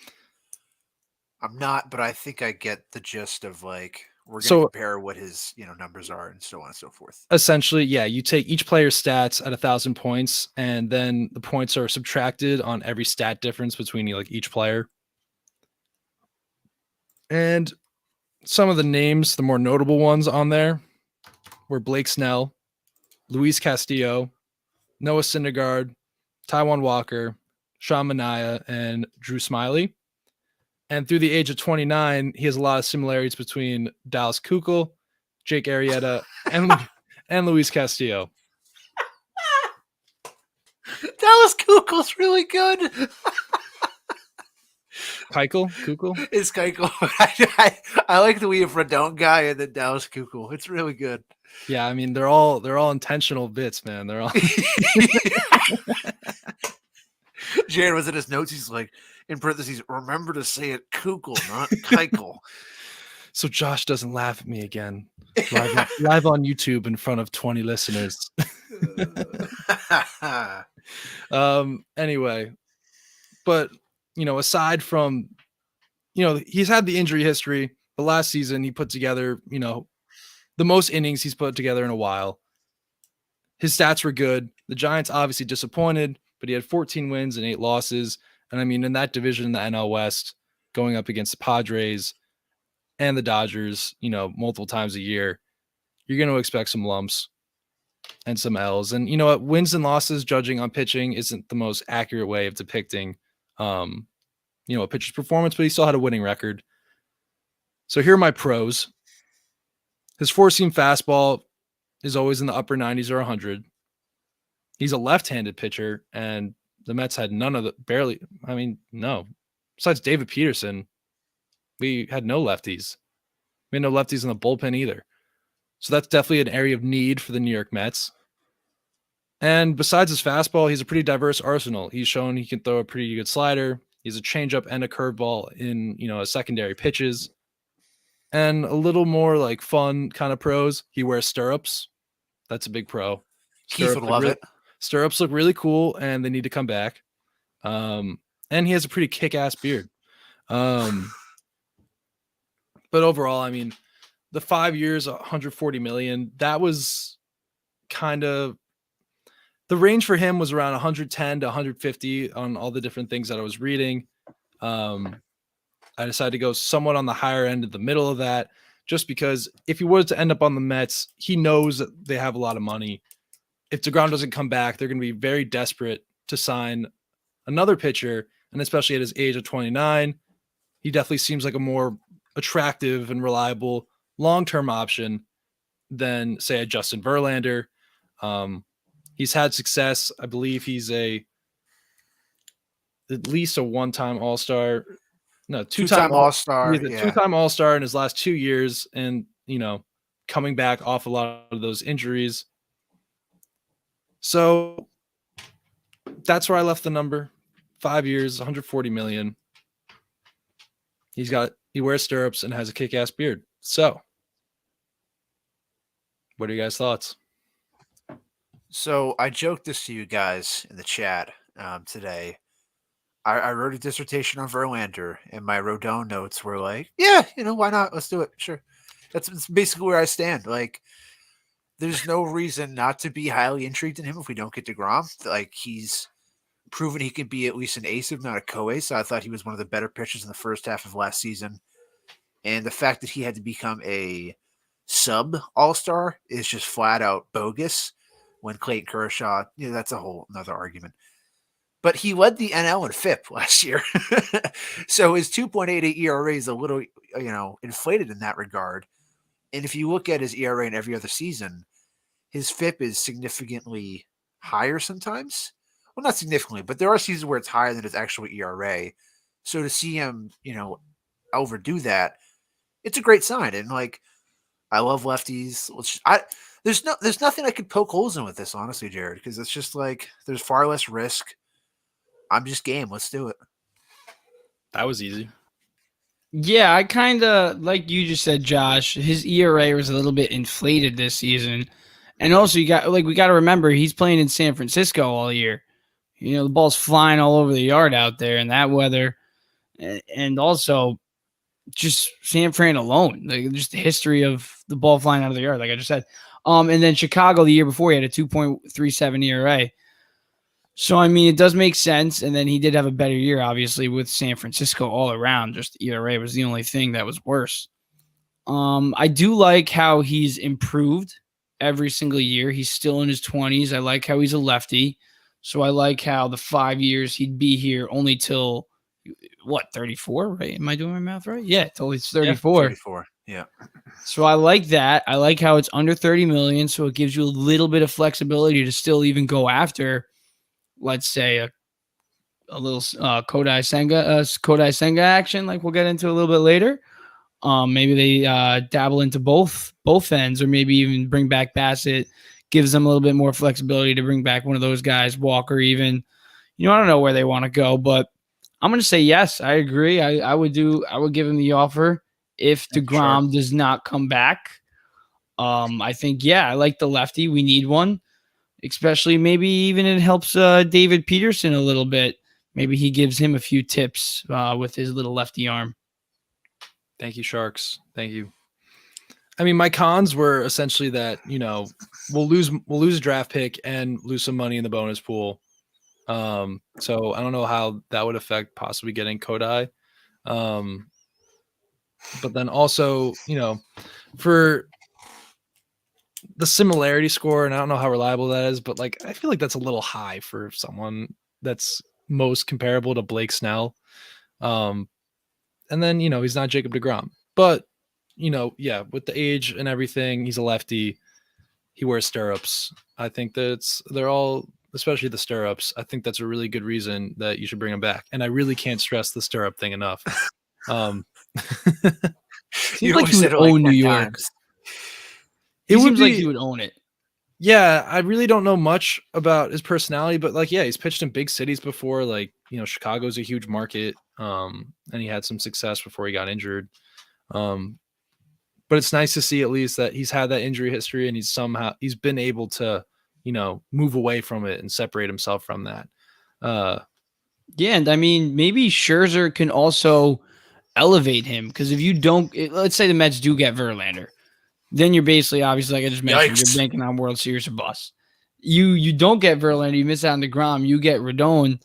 I'm not, but I think I get the gist of we're going to compare what his numbers are and so on and so forth. Essentially, yeah, you take each player's stats at 1,000 points, and then the points are subtracted on every stat difference between each player. And some of the names, the more notable ones on there, were Blake Snell, Luis Castillo, Noah Syndergaard, Taijuan Walker, Sean Manaea, and Drew Smyly. And through the age of 29, he has a lot of similarities between Dallas Keuchel, Jake Arrieta, and Luis Castillo. Dallas Keuchel's really good. Keuchel? It's Keuchel. I like the William Rodon guy and the Dallas Keuchel. It's really good. Yeah, they're all intentional bits, man. They're all. Jared was in his notes. He's like, in parentheses, remember to say it Keuchel, not Keuchel. So Josh doesn't laugh at me again. Live on YouTube in front of 20 listeners. Anyway, but aside from, he's had the injury history. The last season he put together, the most innings he's put together in a while. His stats were good. The Giants obviously disappointed, but he had 14 wins and 8 losses. And in that division, the NL West, going up against the Padres and the Dodgers, multiple times a year, you're going to expect some lumps and some L's. And you know what? Wins and losses, judging on pitching, isn't the most accurate way of depicting, a pitcher's performance, but he still had a winning record. So here are my pros. His four-seam fastball is always in the upper 90s or 100. He's a left-handed pitcher, and the Mets had no. Besides David Peterson, we had no lefties. We had no lefties in the bullpen either. So that's definitely an area of need for the New York Mets. And besides his fastball, he's a pretty diverse arsenal. He's shown he can throw a pretty good slider. He's a changeup and a curveball in, secondary pitches. And a little more fun kind of pros. He wears stirrups. That's a big pro. Keith would love it. Stirrups look really cool, and they need to come back. And he has a pretty kick-ass beard. But overall, the 5 years, $140 million, that was kind of the range for him was around 110 to 150 on all the different things that I was reading. I decided to go somewhat on the higher end of the middle of that, just because if he was to end up on the Mets, he knows that they have a lot of money. If DeGrom doesn't come back, they're going to be very desperate to sign another pitcher, and especially at his age of 29, he definitely seems like a more attractive and reliable long-term option than, say, a Justin Verlander. He's had success. I believe he's at least a one-time All-Star. No, two-time All-Star. He's a two-time All-Star in his last 2 years, and coming back off a lot of those injuries. So that's where I left the number. 5 years, $140 million. He wears stirrups and has a kick-ass beard. So, what are you guys' thoughts? So I joked this to you guys in the chat today. I wrote a dissertation on Verlander, and my Rodon notes were like, yeah, why not? Let's do it. Sure. That's basically where I stand. There's no reason not to be highly intrigued in him if we don't get DeGrom. He's proven he can be at least an ace, if not a co-ace. I thought he was one of the better pitchers in the first half of last season. And the fact that he had to become a sub all-star is just flat out bogus when Clayton Kershaw, that's a whole another argument. But he led the NL in FIP last year. So his 2.88 ERA is a little, inflated in that regard. And if you look at his ERA in every other season, his FIP is significantly higher sometimes. Well, not significantly, but there are seasons where it's higher than his actual ERA. So to see him, overdo that, it's a great sign. And like, I love lefties. There's nothing I could poke holes in with this, honestly, Jared, because it's just like there's far less risk. I'm just game. Let's do it. That was easy. Yeah, I kind of, like you just said, Josh, his ERA was a little bit inflated this season. And also, we got to remember, he's playing in San Francisco all year. The ball's flying all over the yard out there in that weather. And also, just San Fran alone, just the history of the ball flying out of the yard, like I just said. And then Chicago the year before, he had a 2.37 ERA. So, I mean, it does make sense. And then he did have a better year, obviously, with San Francisco all around. Just ERA was the only thing that was worse. I do like how he's improved every single year. He's still in his 20s. I like how he's a lefty. So I like how the 5 years he'd be here only till, 34, right? Am I doing my math right? Yeah, till he's 34. Yeah, 34, yeah. So I like that. I like how it's under 30 million, so it gives you a little bit of flexibility to still even go after, let's say, a little Kodai Senga action, like we'll get into a little bit later. Maybe they dabble into both ends, or maybe even bring back Bassett, gives them a little bit more flexibility to bring back one of those guys, Walker even. I don't know where they want to go, but I'm going to say yes. I agree. I would give him the offer if DeGrom does not come back. I think, I like the lefty. We need one, especially maybe even it helps David Peterson a little bit. Maybe he gives him a few tips with his little lefty arm. Thank you, Sharks. Thank you. I mean, my cons were essentially that, we'll lose a draft pick and lose some money in the bonus pool. So I don't know how that would affect possibly getting Kodai. But then also, for the similarity score, and I don't know how reliable that is, but like, I feel like that's a little high for someone that's most comparable to Blake Snell. And then, he's not Jacob deGrom, but with the age and everything, he's a lefty. He wears stirrups. I think they're all, especially the stirrups. I think that's a really good reason that you should bring him back. And I really can't stress the stirrup thing enough. Seems like he would own New York. It seems like he would own it. Yeah, I really don't know much about his personality, but he's pitched in big cities before. Like, Chicago's a huge market, and he had some success before he got injured. But it's nice to see at least that he's had that injury history, and he's been able to, move away from it and separate himself from that. Yeah, and I mean, maybe Scherzer can also elevate him, because if you don't, let's say the Mets do get Verlander, then you're basically, obviously, like I just mentioned, you're banking on World Series or bust. You don't get Verlander, you miss out on DeGrom, you get Rodon.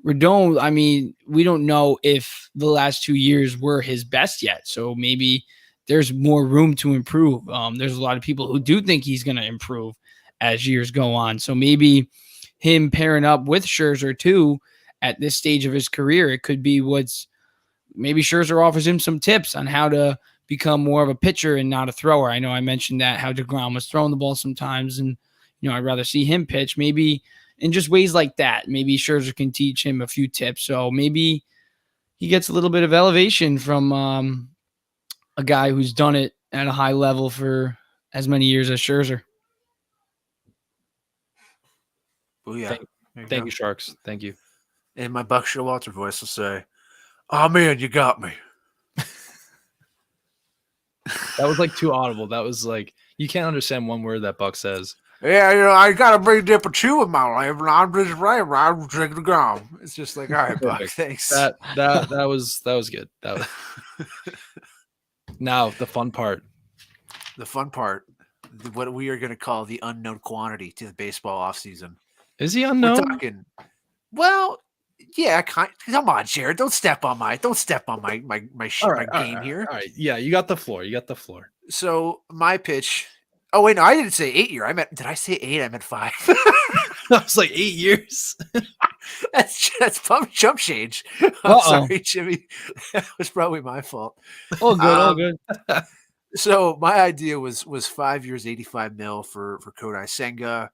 Rodon, I mean, we don't know if the last 2 years were his best yet, so maybe there's more room to improve. There's a lot of people who do think he's going to improve as years go on. So maybe him pairing up with Scherzer too at this stage of his career, it could be maybe Scherzer offers him some tips on how to become more of a pitcher and not a thrower. I know I mentioned that, how DeGrom was throwing the ball sometimes, and I'd rather see him pitch. Maybe in just ways like that, maybe Scherzer can teach him a few tips. So maybe he gets a little bit of elevation from a guy who's done it at a high level for as many years as Scherzer. Oh yeah. Thank you, Sharks. Thank you. In my Buck Showalter voice will say, "Oh man, you got me." That was like too audible. That was like, you can't understand one word that Buck says. Yeah, I got a big dip of chew in my life, and I'm just I'm drinking the ground. It's just like, all right, Buck, thanks. That was good. That was... Now the fun part. The fun part, what we are going to call the unknown quantity to the baseball offseason. Is he unknown? We're talking, well, yeah, come on, Jared. Don't step on my game here. All right. Yeah, you got the floor. So my pitch. Oh wait, no, I didn't say 8 year. Did I say 8? I meant 5. I was like 8 years. that's probably jump change. I'm sorry, Jimmy. That was probably my fault. All good. So my idea was 5 years, 85 mil for Kodai Senga.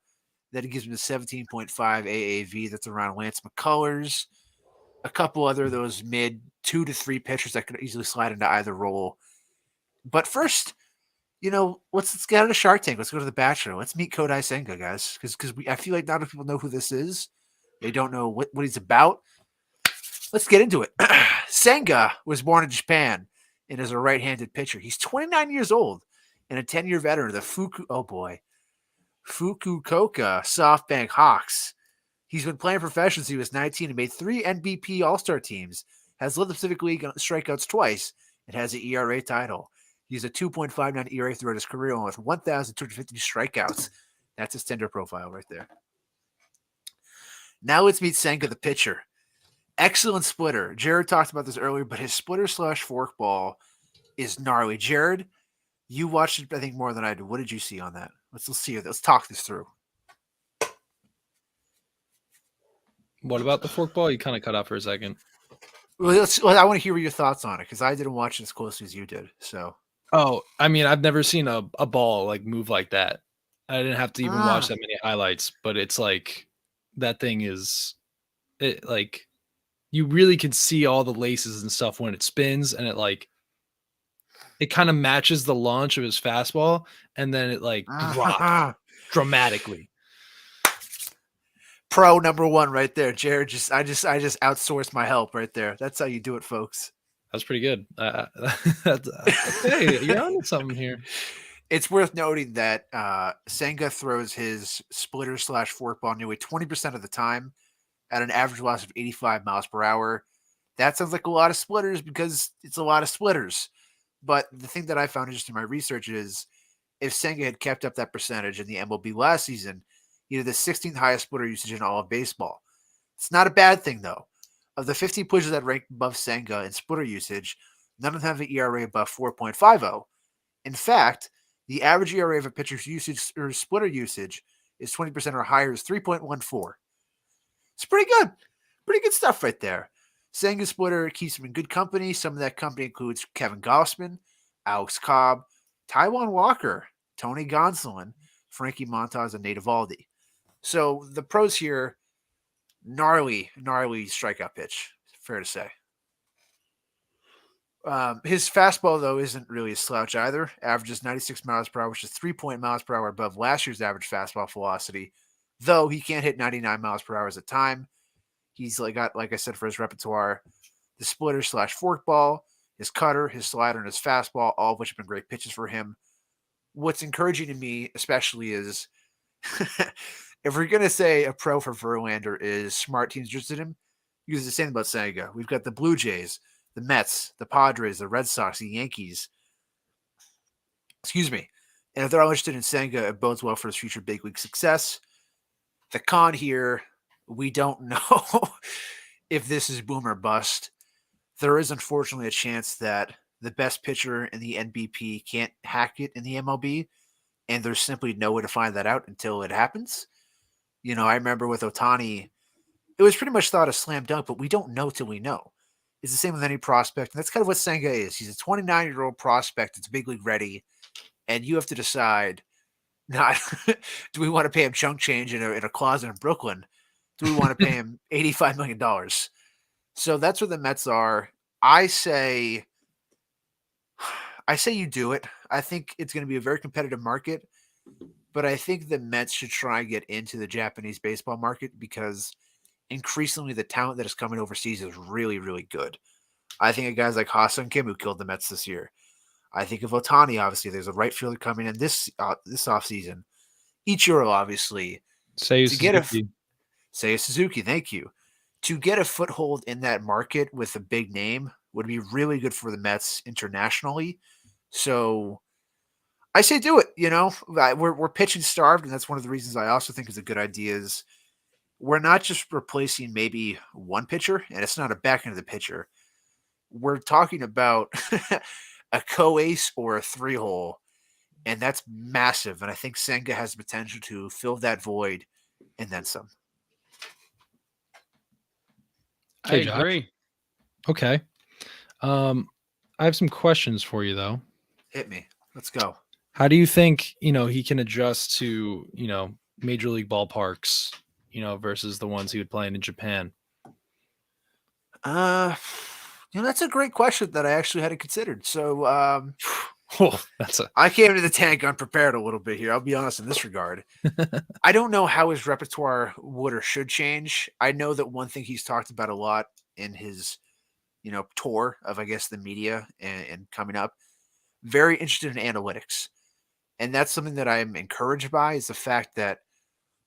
Then it gives him the 17.5 AAV. That's around Lance McCullers. A couple other of those mid 2 to 3 pitchers that could easily slide into either role. But first, let's get out of Shark Tank. Let's go to The Bachelor. Let's meet Kodai Senga, guys, because I feel like not enough people know who this is. They don't know what he's about. Let's get into it. Senga was born in Japan and is a right-handed pitcher. He's 29 years old and a 10-year veteran of the Fukuoka SoftBank Hawks. He's been playing professionally since he was 19 and made 3 NBP All-Star teams, has led the Pacific League on strikeouts twice, and has an ERA title. He's a 2.59 ERA throughout his career, along with 1,250 strikeouts. That's his Tinder profile right there. Now let's meet Senga, the pitcher. Excellent splitter. Jared talked about this earlier, but his splitter / forkball is gnarly. Jared, you watched it, I think, more than I did. What did you see on that? Let's see it. Let's talk this through. What about the forkball? You kind of cut out for a second. Well, I want to hear your thoughts on it because I didn't watch it as closely as you did. So, I mean, I've never seen a ball like move like that. I didn't have to even watch that many highlights, but it's like that thing is it like you really can see all the laces and stuff when it spins, and it kind of matches the launch of his fastball, and then it drops dramatically. Pro number 1 right there, Jared. I just outsourced my help right there. That's how you do it, folks. That's pretty good. Hey, you're on something here. It's worth noting that Senga throws his splitter / forkball nearly 20% of the time at an average velocity of 85 miles per hour. That sounds like a lot of splitters because it's a lot of splitters. But the thing that I found interesting in my research is if Senga had kept up that percentage in the MLB last season, he had the 16th highest splitter usage in all of baseball. It's not a bad thing, though. Of the 15 pitchers that rank above Senga in splitter usage, none of them have an ERA above 4.50. In fact, the average ERA of a pitcher's usage or splitter usage is 20% or higher, is 3.14. It's pretty good. Pretty good stuff right there. Senga's splitter keeps him in good company. Some of that company includes Kevin Gossman, Alex Cobb, Taijuan Walker, Tony Gonsolin, Frankie Montas, and Nate Eovaldi. So the pros here, gnarly strikeout pitch. Fair to say. His fastball, though, isn't really a slouch either. Averages 96 miles per hour, which is 3 miles per hour above last year's average fastball velocity, though he can't hit 99 miles per hour at a time. He's got, like I said, for his repertoire, the splitter / forkball, his cutter, his slider, and his fastball, all of which have been great pitches for him. What's encouraging to me, especially, is if we're going to say a pro for Verlander is smart teams interested in him, because the same about Senga. We've got the Blue Jays, the Mets, the Padres, the Red Sox, the Yankees. Excuse me. And if they're all interested in Senga, it bodes well for his future big league success. The con here, we don't know if this is boom or bust. There is unfortunately a chance that the best pitcher in the NBP can't hack it in the MLB, and there's simply no way to find that out until it happens. I remember with Ohtani, it was pretty much thought a slam dunk, but we don't know till we know. It's the same with any prospect, and that's kind of what Senga is. He's a 29-year-old prospect that's big league ready, and you have to decide, not do we want to pay him chunk change in a closet in Brooklyn? Do we want to pay him $85 million? So that's where the Mets are. I say you do it. I think it's going to be a very competitive market, but I think the Mets should try and get into the Japanese baseball market because increasingly the talent that is coming overseas is really, really good. I think of guys like Ha-Seong Kim, who killed the Mets this year. I think of Ohtani, obviously. There's a right fielder coming in this offseason. Ichiro, obviously. Seiya Suzuki, thank you. To get a foothold in that market with a big name would be really good for the Mets internationally. So I say do it. We're pitching starved, and that's one of the reasons I also think is a good idea is we're not just replacing maybe one pitcher, and it's not a back end of the pitcher. We're talking about a co-ace or a 3-hole, and that's massive. And I think Senga has the potential to fill that void and then some. I agree. Okay. I have some questions for you, though. Hit me. Let's go. How do you think, he can adjust to, major league ballparks, versus the ones he would play in Japan? That's a great question that I actually hadn't considered. So, Oh, I came to the tank unprepared a little bit here. I'll be honest in this regard. I don't know how his repertoire would or should change. I know that one thing he's talked about a lot in his, tour of, I guess, the media and coming up, very interested in analytics. And that's something that I'm encouraged by is the fact that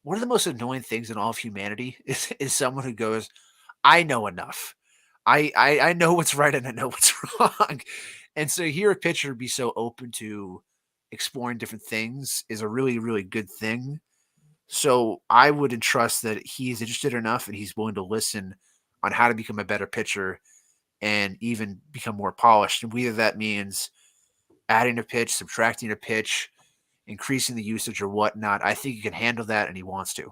one of the most annoying things in all of humanity is someone who goes, I know enough. I know what's right and I know what's wrong. And so here a pitcher be so open to exploring different things is a really, really good thing. So I would entrust that he's interested enough and he's willing to listen on how to become a better pitcher and even become more polished. And whether that means adding a pitch, subtracting a pitch, increasing the usage or whatnot, I think he can handle that and he wants to.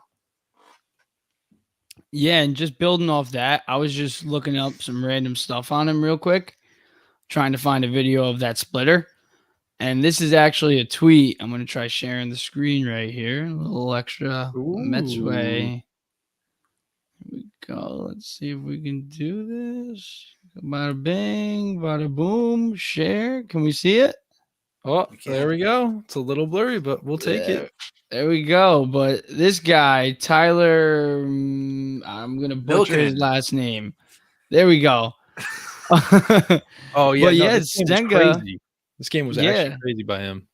Yeah, and just building off that, I was just looking up some random stuff on him real quick, trying to find a video of that splitter. And this is actually a tweet. I'm going to try sharing the screen right here. A little extra Mets way. Here we go. Let's see if we can do this. Bada bing, bada boom, share. Can we see it? Oh, there we go. It's a little blurry, but we'll take it. There we go. But this guy, Tyler, I'm going to butcher his last name. There we go. Oh, yeah. But no, yeah, this game was Stenga. crazy. This game was actually crazy by him.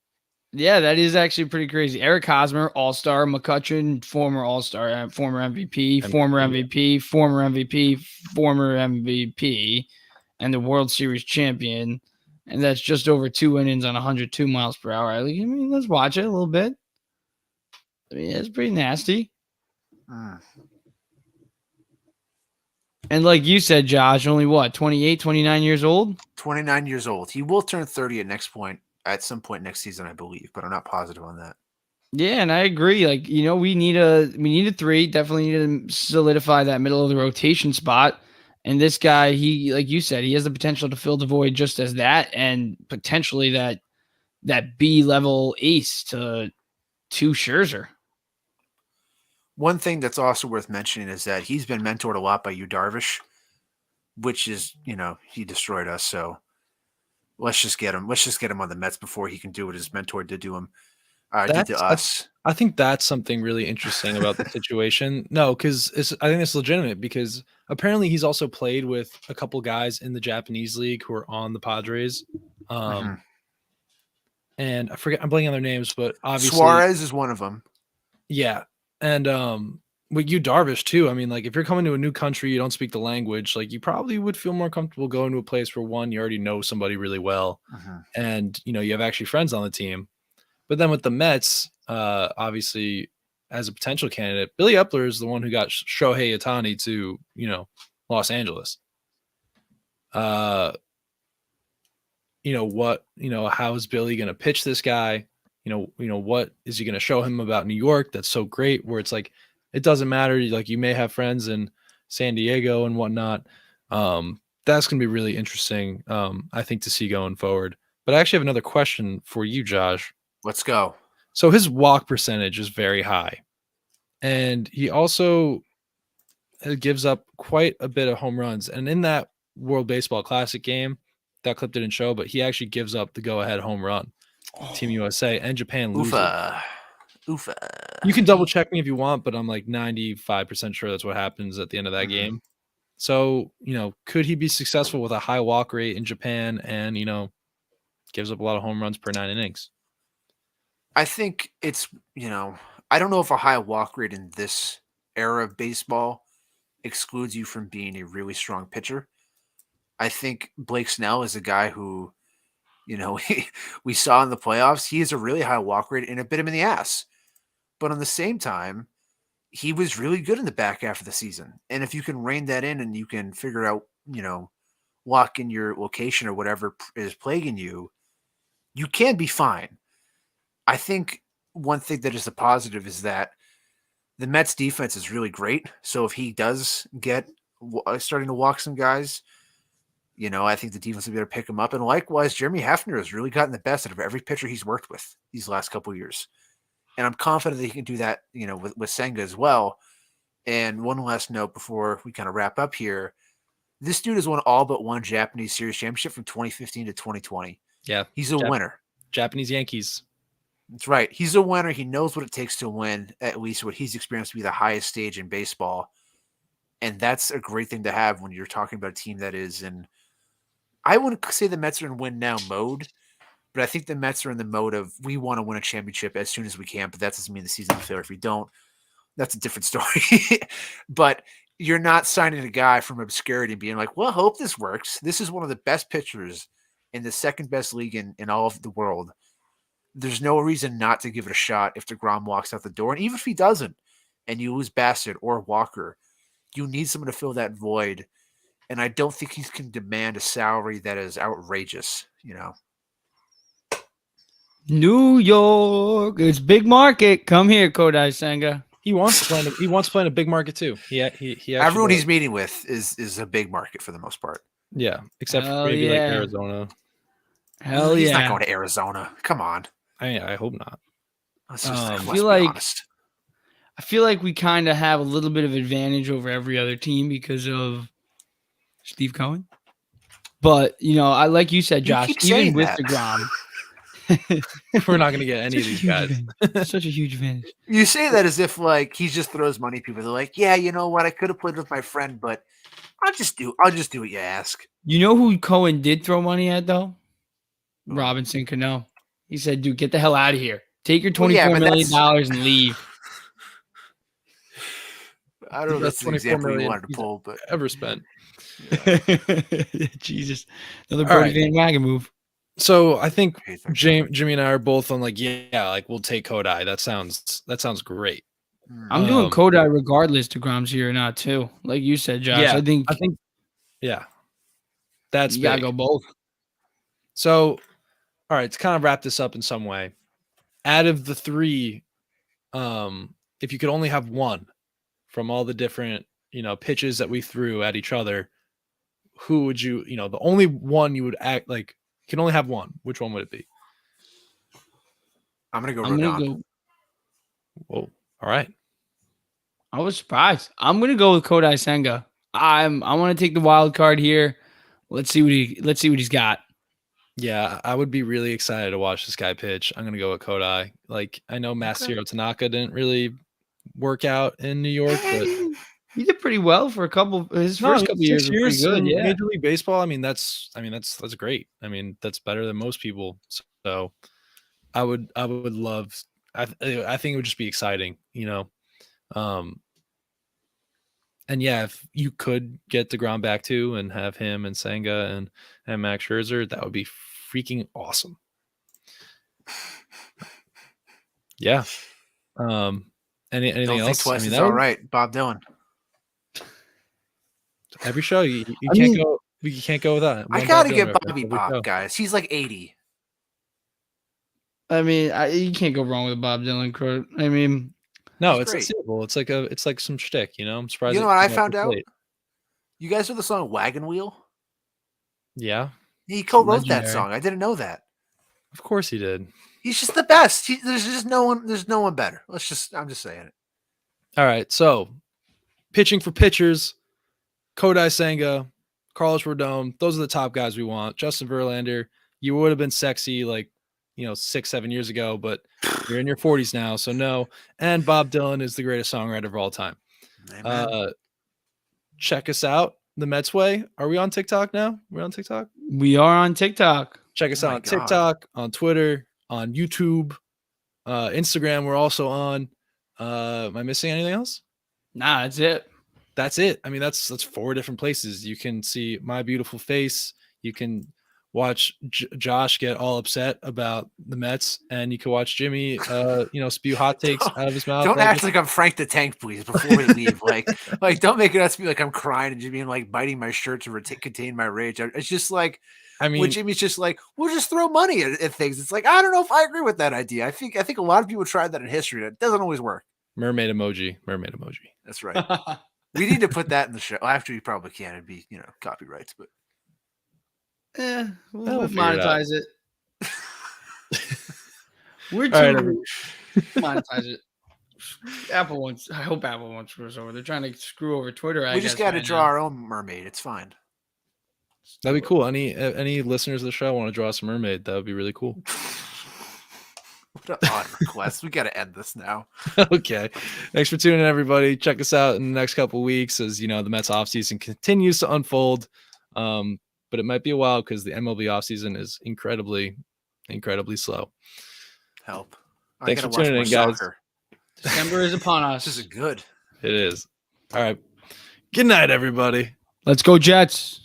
Yeah, that is actually pretty crazy. Eric Hosmer, All-Star, McCutchen, former All-Star, former MVP, former MVP, former MVP, former MVP, and the World Series champion. And that's just over 2 innings on 102 miles per hour. I mean, let's watch it a little bit. I mean, it's pretty nasty. And like you said, Josh, only what, 28, 29 years old? 29 years old. He will turn 30 at some point next season, I believe, but I'm not positive on that. Yeah, and I agree. Like, we need a 3. Definitely need to solidify that middle of the rotation spot. And this guy, he, like you said, he has the potential to fill the void just as that, and potentially that B-level ace to Scherzer. One thing that's also worth mentioning is that he's been mentored a lot by Yu Darvish, which is, he destroyed us. So let's just get him. Let's just get him on the Mets before he can do what his mentor did to him. Did to us. I think that's something really interesting about the situation. No, because I think it's legitimate because apparently he's also played with a couple guys in the Japanese league who are on the Padres. And I forget, I'm blanking on their names, but obviously Suarez is one of them. Yeah. And with Yu Darvish too. I mean, like if you're coming to a new country, you don't speak the language, like you probably would feel more comfortable going to a place where one, you already know somebody really well. And you have actually friends on the team. But then with the Mets, obviously, as a potential candidate, Billy Epler is the one who got Shohei Ohtani to, Los Angeles. How is Billy going to pitch this guy? What is he going to show him about New York? That's so great. Where it's like, it doesn't matter. Like you may have friends in San Diego and whatnot. That's going to be really interesting, I think, to see going forward. But I actually have another question for you, Josh. Let's go. So his walk percentage is very high. And he also gives up quite a bit of home runs. And in that World Baseball Classic game, that clip didn't show, but he actually gives up the go-ahead home run. Team USA and Japan lose. Oofa. You can double check me if you want, but I'm like 95% sure that's what happens at the end of that game. So, could he be successful with a high walk rate in Japan and, gives up a lot of home runs per 9 innings? I think it's, I don't know if a high walk rate in this era of baseball excludes you from being a really strong pitcher. I think Blake Snell is a guy who, we saw in the playoffs, he has a really high walk rate and it bit him in the ass. But on the same time, he was really good in the back half of the season. And if you can rein that in and you can figure out, lock in your location or whatever is plaguing you, you can be fine. I think one thing that is a positive is that the Mets defense is really great. So if he does get starting to walk some guys, I think the defense will be able to pick him up. And likewise, Jeremy Hefner has really gotten the best out of every pitcher he's worked with these last couple of years. And I'm confident that he can do that, with Senga as well. And one last note before we kind of wrap up here. This dude has won all but one Japanese Series championship from 2015 to 2020. Yeah. He's a winner. Japanese Yankees. That's right. He's a winner. He knows what it takes to win, at least what he's experienced to be the highest stage in baseball. And that's a great thing to have when you're talking about a team that is in, I wouldn't say the Mets are in win now mode, but I think the Mets are in the mode of we want to win a championship as soon as we can, but that doesn't mean the season's failure. If we don't, that's a different story. But you're not signing a guy from obscurity and being like, well, I hope this works. This is one of the best pitchers in the second best league in all of the world. There's no reason not to give it a shot if DeGrom walks out the door. And even if he doesn't, and you lose Bassett or Walker, you need someone to fill that void. And I don't think he can demand a salary that is outrageous, New York, it's big market. Come here, Kodai Senga. He wants to play in a big market too. He everyone he's meeting with is a big market for the most part. Yeah, except for maybe like Arizona. Hell he's yeah. not going to Arizona. Come on. I hope not. I feel like we kind of have a little bit of advantage over every other team because of Steve Cohen. But, I like you said, Josh, even with DeGrom, we're not going to get any of these guys. Such a huge advantage. You say that as if like he just throws money at people. They're like, yeah, you know what? I could have played with my friend, but I'll just do what you ask. You know who Cohen did throw money at though? Robinson Cano. He said, dude, get the hell out of here. Take your $24 million and leave. I don't know if that's the example you wanted to pull, but ever spent. Jesus. Another Brody Van Wagen move. So I think Jimmy and I are both on like, like we'll take Kodai. That sounds great. I'm doing Kodai regardless DeGrom's here or not too. Like you said, Josh. Yeah, I think that's you gotta go both. So all right, to kind of wrap this up in some way, out of the three, if you could only have one from all the different, pitches that we threw at each other, who would you, the only one you would act like, you can only have one. Which one would it be? I'm going to go Rodon. Whoa. All right. I was surprised. I'm going to go with Kodai Senga. I want to take the wild card here. Let's see what he's got. Yeah, I would be really excited to watch this guy pitch. I'm going to go with Kodai. Like, I know Masahiro Tanaka didn't really work out in New York, but he did pretty well for his first couple years. Good, yeah. Major League Baseball. I mean, that's great. I mean, that's better than most people. So I would love. I think it would just be exciting, And yeah, if you could get DeGrom back too and have him and Senga and Max Scherzer, that would be freaking awesome. Yeah. Anything else? Twice, it's all right. Bob Dylan. Every show you can't go. You can't go with that. I gotta get Bobby Bob, guys. He's like 80. I mean, you can't go wrong with a Bob Dylan quote. I mean, no, it's simple. It's like some shtick. I'm surprised. You know what I found out? You guys know the song "Wagon Wheel"? Yeah, he co-wrote that song. I didn't know that. Of course he did. He's just the best. There's just no one. There's no one better. I'm just saying it. All right. So, pitching for pitchers, Kodai Senga, Carlos Rodon. Those are the top guys we want. Justin Verlander. You would have been sexy 6-7 years ago, but you're in your 40s now, so no. And Bob Dylan is the greatest songwriter of all time. Check us out, The Mets Way. Are we on TikTok now? We're on TikTok? We are on TikTok. Check us out on TikTok, on Twitter, on YouTube, Instagram. We're also on. Am I missing anything else? Nah, that's it. That's it. I mean, that's 4 different places. You can see my beautiful face. You can watch Josh get all upset about the Mets, and you can watch Jimmy, spew hot takes out of his mouth. Don't act like I'm Frank the Tank, please, before we leave. like, don't make it out to be like I'm crying and Jimmy and like biting my shirt to contain my rage. It's just like, when Jimmy's just like, we'll just throw money at things. It's like, I don't know if I agree with that idea. I think a lot of people tried that in history. That doesn't always work. Mermaid emoji. That's right. We need to put that in the show. Actually, we probably can. It'd be, copyrights, but We'll We'll figure it out. monetize it. We're All right, too everyone. monetize it. Apple wants. I hope Apple wants screw us over. They're trying to screw over Twitter. We just got to draw our own mermaid. It's fine. That'd be cool. Any listeners of the show want to draw us a mermaid? That would be really cool. What an odd request. We got to end this now. Okay. Thanks for tuning in, everybody. Check us out in the next couple of weeks as the Mets offseason continues to unfold. But it might be a while because the MLB offseason is incredibly slow. Help. Thanks for tuning in, guys. Soccer. December is upon us. This is good. It is. All right. Good night, everybody. Let's go, Jets.